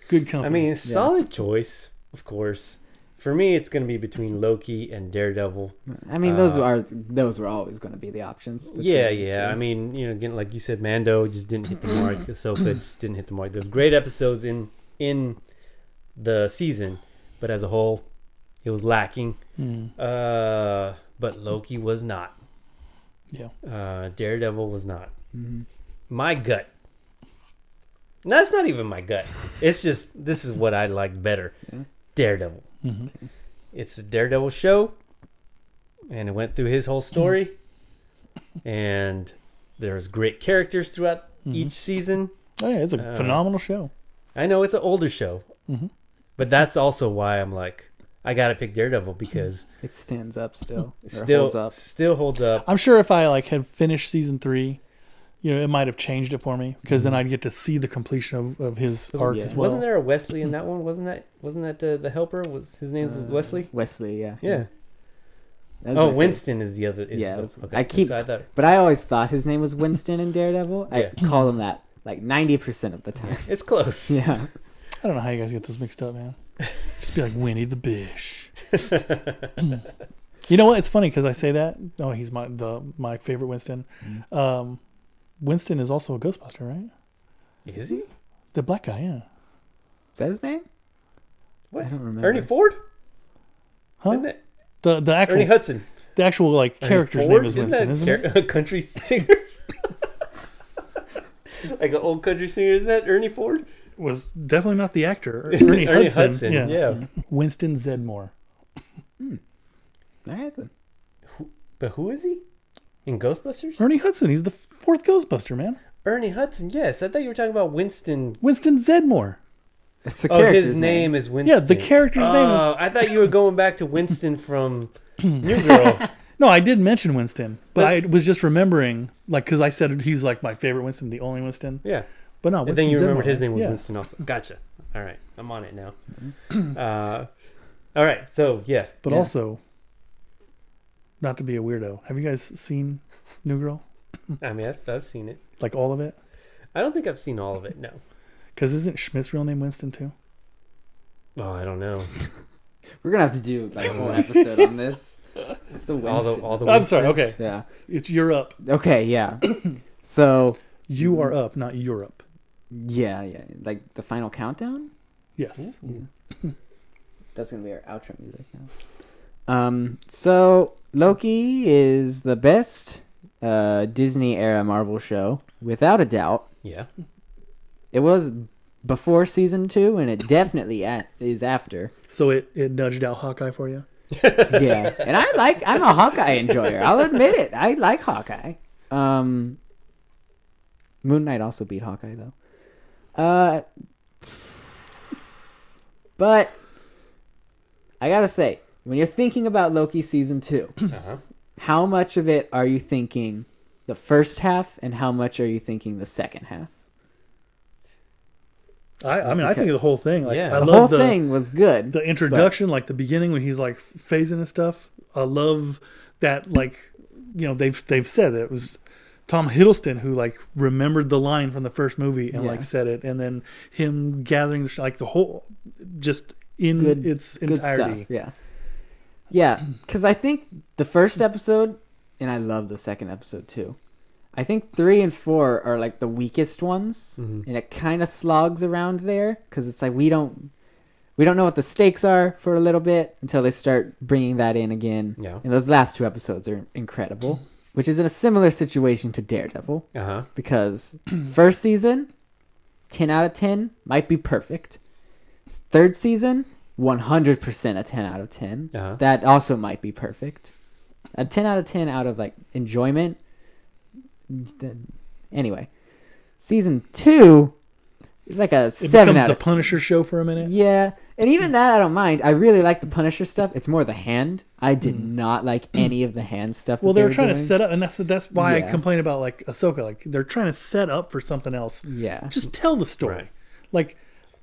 good company. I mean, solid choice, of course. For me, it's going to be between Loki and Daredevil. I mean, those were always going to be the options. Yeah. I mean, again, like you said, Mando just didn't hit the mark. Ahsoka just didn't hit the mark. There's great episodes in the season, but as a whole, it was lacking. But Loki was not. Yeah. Daredevil was not. My gut. No, it's not even my gut. It's just this is what I like better. Daredevil. It's a Daredevil show, and it went through his whole story, and there's great characters throughout each season. Oh yeah, it's a phenomenal show. I know it's an older show, but that's also why I'm like, I gotta pick Daredevil because it stands up still. Still holds up. I'm sure if I like had finished season 3, it might have changed it for me because then I'd get to see the completion of his arc as well. Wasn't there a Wesley in that one? Wasn't that the helper? Was his name Wesley? Wesley, yeah. Yeah. That was my Winston is the other. Yeah, Okay. but I always thought his name was Winston in Daredevil. I call him that like 90% of the time. It's close. Yeah. I don't know how you guys get those mixed up, man. Just be like Winnie the Bish. You know what? It's funny because I say that. Oh, he's my favorite Winston. Winston is also a Ghostbuster, right? Is he? The black guy, yeah. Is that his name? What? I don't remember. Ernie Ford? Huh? Isn't it? The actual Ernie Hudson. The actual like Ernie character's Ford? name is Winston, isn't it? A country singer? Like an old country singer, isn't that Ernie Ford? Was definitely not the actor. Ernie Hudson. Yeah. Winston Zedmore. All right then. But who is he? In Ghostbusters? Ernie Hudson. He's the fourth Ghostbuster, man. Ernie Hudson, yes. I thought you were talking about Winston. Winston Zedmore. That's the His name is Winston. Yeah, the character's name is... I thought you were going back to Winston from New Girl. No, I did mention Winston, but I was just remembering, like, because I said he's like my favorite Winston, the only Winston. Yeah. But no, And Winston then you remembered Zedmore, his name was yeah. Winston also. Gotcha. All right. I'm on it now. All right. So, yeah. But also, not to be a weirdo, have you guys seen New Girl? I mean, I've seen it. Like all of it? I don't think I've seen all of it, no. Because isn't Schmidt's real name Winston too? Oh, I don't know. We're gonna have to do like a whole episode on this. It's the Winston. All the I'm sorry, Winstons. okay. Yeah. You're up. Okay. Yeah. So. You are up, not Europe. Yeah. Like the final countdown. Yes. That's gonna be our outro music now. So Loki is the best Disney era Marvel show without a doubt. Yeah. It was before season 2, and it definitely is after. So it nudged out Hawkeye for you? Yeah, and I'm a Hawkeye enjoyer. I'll admit it. I like Hawkeye. Moon Knight also beat Hawkeye though. But I gotta say, when you're thinking about Loki season 2, how much of it are you thinking the first half, and how much are you thinking the second half? I think the whole thing. Like, Yeah. I The love whole thing was good. the introduction, like the beginning when he's like phasing and stuff. I love that. Like, they've said it was Tom Hiddleston who like remembered the line from the first movie and like said it, and then him gathering like the whole just in its entirety. Stuff. Yeah, because I think the first episode, and I love the second episode too. I think 3 and 4 are like the weakest ones, and it kind of slogs around there because it's like we don't know what the stakes are for a little bit until they start bringing that in again. Yeah. And those last 2 episodes are incredible, which is in a similar situation to Daredevil. Because first season, 10 out of 10 might be perfect. Third season, 100% a 10 out of 10. That also might be perfect. A 10 out of 10 out of like enjoyment. Anyway, season 2 is like a 7 out the of 10. Punisher show for a minute. Yeah, and even that I don't mind. I really like the Punisher stuff. It's more the hand. I did not like any of the hand stuff. Well, they were trying doing. to set up, and that's why I complain about like Ahsoka. Like they're trying to set up for something else. Yeah, just tell the story. Right. Like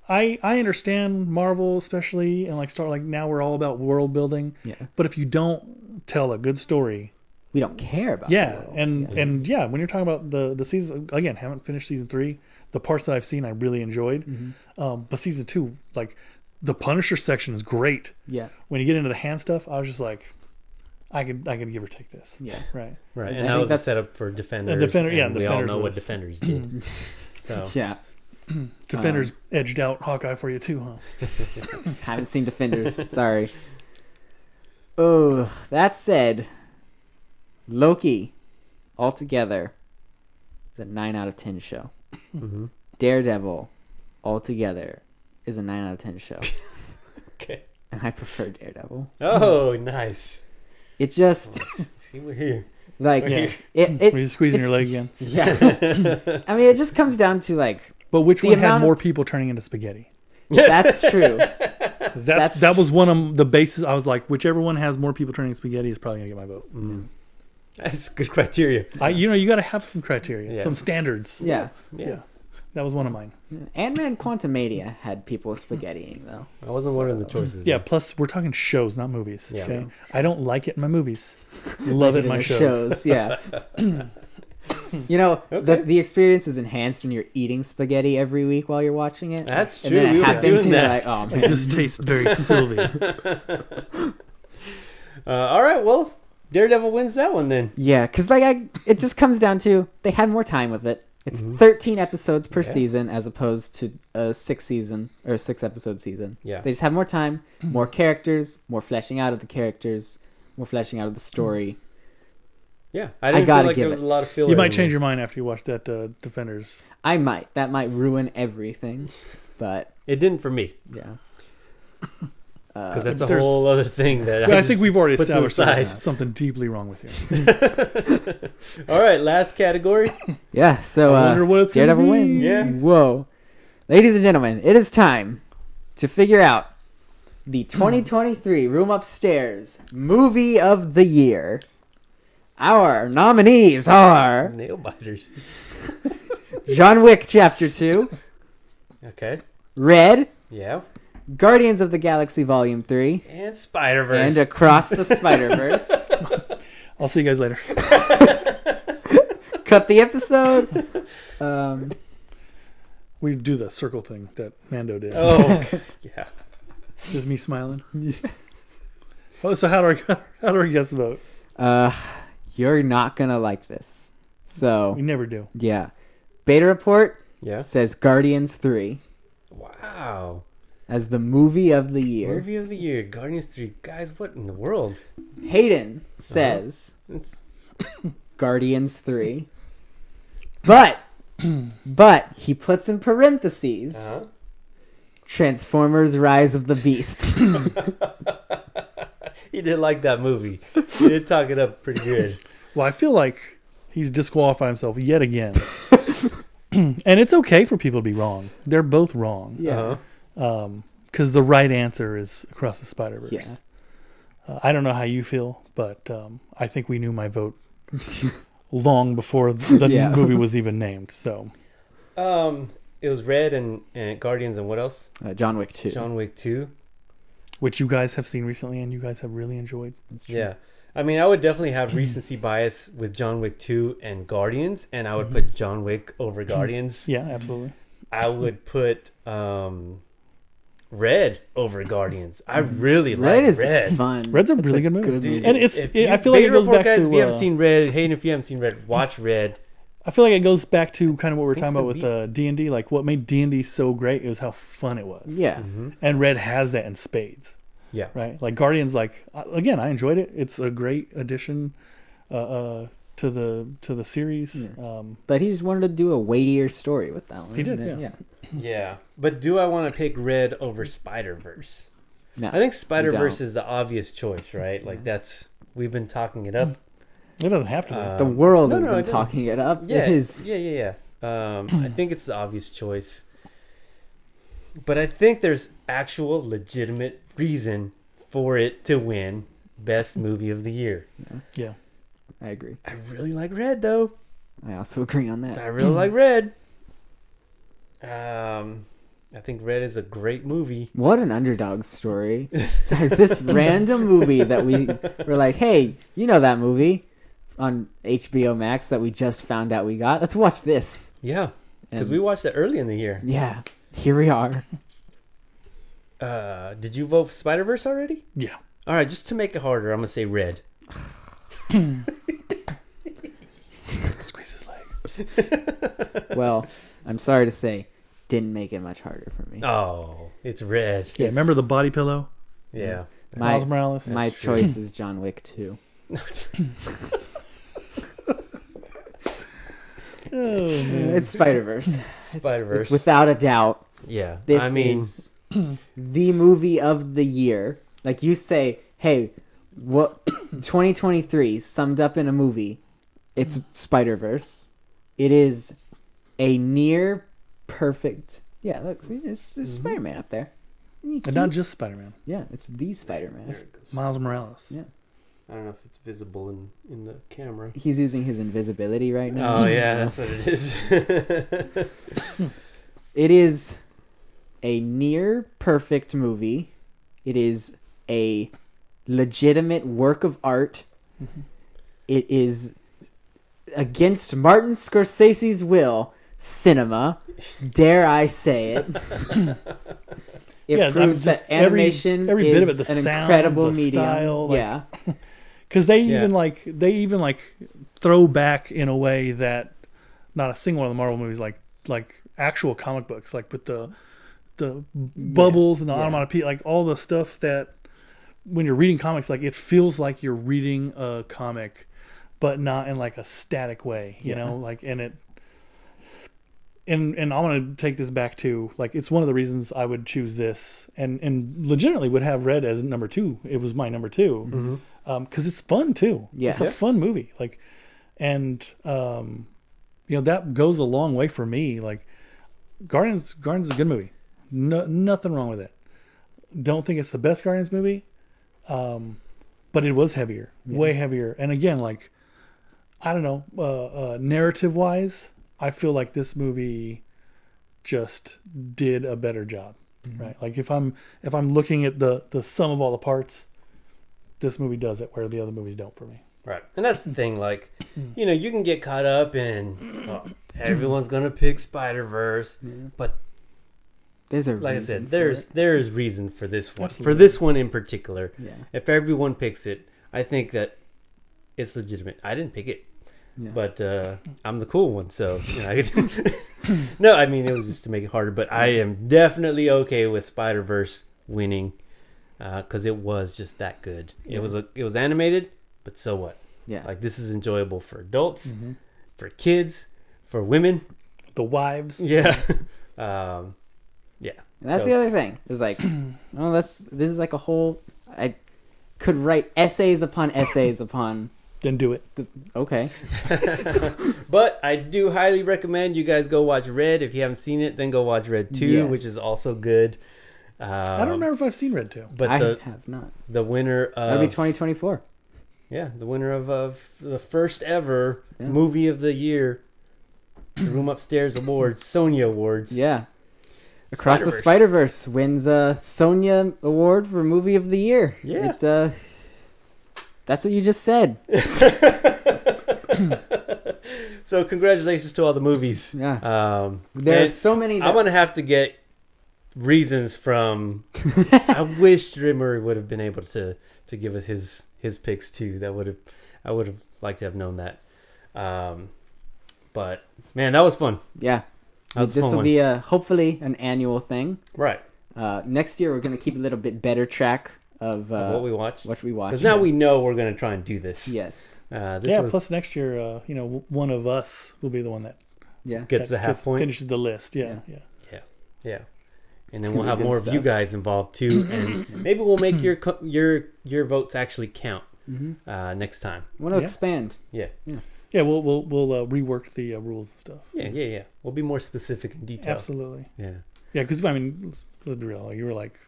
I understand Marvel especially, and like Star. Like now we're all about world building. Yeah. But if you don't tell a good story, we don't care about. Yeah, the world. and when you're talking about the season again, haven't finished season 3. The parts that I've seen I really enjoyed, but season 2, like the Punisher section is great. Yeah. When you get into the hand stuff, I was just like, I could give or take this. Yeah. Right. Right. I And that was a that's- setup for Defenders. And we all Defenders know what was- Defenders did. So Yeah. Defenders edged out Hawkeye for you too, huh? Haven't seen Defenders. Sorry. Oh, that said, Loki altogether is a 9 out of 10 show. Daredevil altogether is a 9 out of 10 show. Okay. And I prefer Daredevil. Oh, nice. It just See, we're here. like Yeah. it Were you squeezing your leg again? yeah. I mean, it just comes down to like But which The one had amount more of- people turning into spaghetti? that's true. 'Cause that was one of the bases. I was like, whichever one has more people turning into spaghetti is probably gonna get my vote. That's good criteria. You got to have some criteria, Yeah. some standards. Yeah. Yeah. That was one of mine. Ant-Man Quantumania had people spaghettiing, though. I wasn't one of the choices. Yeah, though. plus we're talking shows, not movies. Yeah. Okay? I don't like it in my movies. Love it in my shows. Yeah. The experience is enhanced when you're eating spaghetti every week while you're watching it. That's And true. then it We were happens, doing and you're that. like, oh, It man. just tastes very Sylvie. All right, well, Daredevil wins that one then. Yeah, because it just comes down to they had more time with it. It's 13 episodes per season as opposed to a 6-episode season. Yeah. They just have more time, more characters, more fleshing out of the characters, more fleshing out of the story. Yeah, I didn't gotta feel like give there was it. a lot of filler. You might in change there. your mind after you watch that Defenders. I might. That might ruin everything. But, It didn't for me yeah. because that's a there's- whole other thing that I just think we've already put to the established side. there's something deeply wrong with you. All right, last category. Yeah, so I wonder what it's gonna Daredevil be. wins. Yeah. Whoa. Ladies and gentlemen, it is time to figure out the 2023 Room Upstairs Movie of the Year. Our nominees are Nail biters. John Wick Chapter 2, Okay. Red, Yeah. Guardians of the Galaxy Volume 3, And Spider-Verse. and Across the Spider-Verse. I'll see you guys later. Cut the episode. We do the circle thing that Mando did. Oh, yeah. Just me smiling. Oh, so how do our guests vote? You're not going to like this. So, We never do. yeah. Beta Report Yeah. says Guardians 3 Wow. as the movie of the year. Movie of the year, Guardians 3. Guys, what in the world? Hayden says It's, Guardians 3. But he puts in parentheses Transformers Rise of the Beast. he did like that movie. He did talk it up pretty good. Well, I feel like he's disqualified himself yet again. And it's okay for people to be wrong. They're both wrong. Yeah. Because the right answer is Across the Spider-Verse. Yeah. I don't know how you feel, but I think we knew my vote long before the Yeah. movie was even named. So It was Red and Guardians and what else? John Wick 2. John Wick 2. which you guys have seen recently and you guys have really enjoyed. That's true. Yeah. I mean, I would definitely have recency bias with John Wick 2 and Guardians, and I would put John Wick over Guardians. Yeah, absolutely. I would put Red over Guardians. I really like Red is Red. fun. Red's a That's really good movie. movie. And it's If I feel like it Beta goes Report back guys, to if you haven't seen Red, Hayden, if you haven't seen Red, watch Red. I feel like it goes back to kind of what we were Thanks talking about to with D&D. Like what made D&D so great, it was how fun it was. Yeah. And Red has that in spades, Yeah. right? Like Guardians, like again, I enjoyed it. It's a great addition to the series. But he just wanted to do a weightier story with that one. He did, And then- yeah. Yeah. But do I want to pick Red over Spider-Verse? No, I think Spider-Verse don't. is the obvious choice, right? Like we've been talking it up. It doesn't have to be. The world no, has no, been it didn't. talking it up. Yeah, It is. yeah. I think it's the obvious choice, but I think there's actual legitimate reason for it to win Best Movie of the Year. Yeah. I agree. I really like Red, though. I also agree on that. I really like Red. I think Red is a great movie. What an underdog story. Like this random movie that we were like, hey, you know that movie on HBO Max that we just found out we got? Let's watch this. Yeah, because And- we watched it early in the year. Yeah, here we are. Did you vote for Spider-Verse already? Yeah. All right, just to make it harder, I'm gonna say Red. Squeeze his leg. Well, I'm sorry to say, didn't make it much harder for me. Oh, it's Red. Yeah, remember the body pillow? Yeah. Miles Morales? My That's true. choice is John Wick 2. Oh, man. It's Spider-Verse. Spider-Verse. It's without a doubt. Yeah. This I mean, is the movie of the year. Like you say, hey, what 2023 summed up in a movie, it's Spider-Verse. It is a near perfect. Yeah, look, see, it's Spider-Man up there. And not just Spider-Man. Yeah, it's the Spider-Man. Miles Morales. Yeah. I don't know if it's visible in the camera. He's using his invisibility right now. Oh yeah, that's what it is. It is a near perfect movie. It is a legitimate work of art. It is, against Martin Scorsese's will, cinema. Dare I say it? It proves that animation every is bit of it, the an sound, incredible the medium. style, like, yeah, because they even throw back in a way that not a single one of the Marvel movies like actual comic books, like with the bubbles and the onomatopoeia, like all the stuff that when you're reading comics, like it feels like you're reading a comic, but not in like a static way, you know, like, and it. And I want to take this back to, like, it's one of the reasons I would choose this and legitimately would have Red as number 2. It was my number 2 because it's fun too. Yeah. It's a fun movie. Like, and that goes a long way for me. Like, Guardians is a good movie. Nothing wrong with it. Don't think it's the best Guardians movie, but it was heavier, way heavier. And again, like, I don't know, narrative wise, I feel like this movie just did a better job, right? Like if I'm looking at the sum of all the parts, this movie does it where the other movies don't for me. Right, and that's the thing. Like, you can get caught up in everyone's gonna pick Spider-Verse, but there's a like I reason said, there's reason for this one. Absolutely. For this one in particular, Yeah. if everyone picks it, I think that it's legitimate. I didn't pick it. Yeah. But I'm the cool one, so I could. No, I mean it was just to make it harder. But I am definitely okay with Spider-Verse winning because it was just that good. Yeah. It was animated, but so what? Yeah. Like this is enjoyable for adults, for kids, for women, The wives. yeah, yeah. And that's So- the other thing. It's like, this is like a whole. I could write essays upon essays upon. Then do it. Okay. But I do highly recommend you guys go watch Red. If you haven't seen it, then go watch Red 2, Yes. which is also good. I don't remember if I've seen Red 2. But I the have not. the winner of That'll be 2024. Yeah, the winner of the first ever movie of the year, the Room Upstairs Awards, Sonya Awards. Yeah. Across the Spider-Verse. Spider-Verse wins a Sonya Award for Movie of the Year. Yeah. That's what you just said. So congratulations to all the movies. Yeah. There's and so many. I'm gonna have to get reasons from. I wish Drimmer would have been able to give us his picks too. I would have liked to have known that. But man, that was fun. Yeah. That was a This fun will one. be hopefully an annual thing. Right. Next year we're gonna keep a little bit better track of What we watched. What we watched. Because now we know we're gonna try and do this. Yes. Plus next year, one of us will be the one that Yeah. Gets the half point. finishes the list. Yeah. Yeah. And then It's we'll gonna have be good more of you stuff. guys involved too, and maybe we'll make your votes actually count next time. I want to Yeah. expand. Yeah. Yeah, we'll rework the rules and stuff. Yeah. We'll be more specific in detail. Absolutely. Yeah. Yeah, because I mean, let's be real. You were like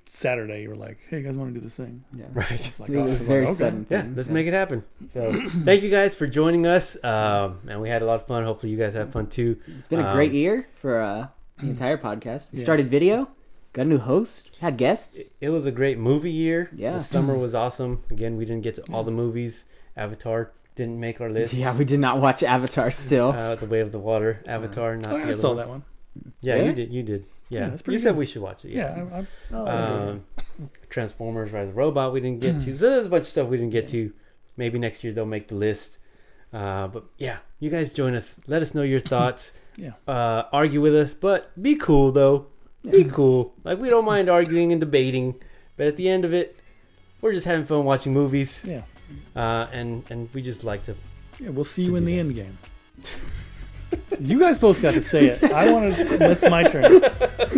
Saturday. You were like, "Hey, you guys want to do this thing?" Yeah. Right. It's like, It was okay. very sudden. Yeah. thing. Let's make it happen. So thank you guys for joining us, and we had a lot of fun. Hopefully you guys have fun too. It's been a great year for the entire podcast. We Yeah. started video, got a new host, had guests. It was a great movie year. Yeah. The summer was awesome. Again, we didn't get to all the movies. Avatar didn't make our list. Yeah, we did not watch Avatar still. The Way of the Water, Avatar, not Oh, the yeah, I other saw ones. that one. Yeah, Really? you did. Yeah, it's pretty you said good. we should watch it. Yeah. I'll do it. Transformers: Rise of the Robot we didn't get to. So there's a bunch of stuff we didn't get to. Maybe next year they'll make the list. But yeah, you guys join us. Let us know your thoughts. Yeah. Argue with us, but be cool though. Be cool. Like we don't mind arguing and debating, but at the end of it, we're just having fun watching movies. Yeah. And we just like to. Yeah, we'll see you in do the that. end game. You guys both got to say it. I want to. That's my turn.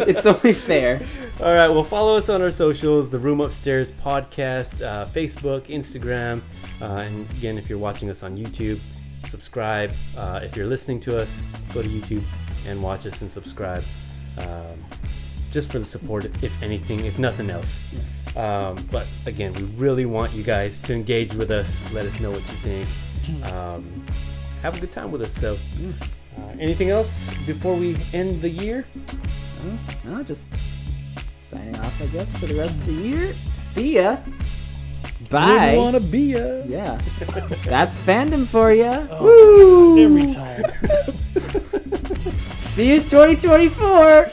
It's only fair. All right, well, follow us on our socials, the Room Upstairs Podcast, Facebook, Instagram, and again, if you're watching us on YouTube, subscribe. If you're listening to us, go to YouTube and watch us and subscribe. just for the support, if anything, if nothing else. But again, we really want you guys to engage with us. Let us know what you think. Have a good time with us. So, anything else before we end the year? No, just signing off, I guess, for the rest of the year. See ya. Bye. Didn't wanna be ya. Yeah. That's fandom for ya. Oh, every time. See you 2024.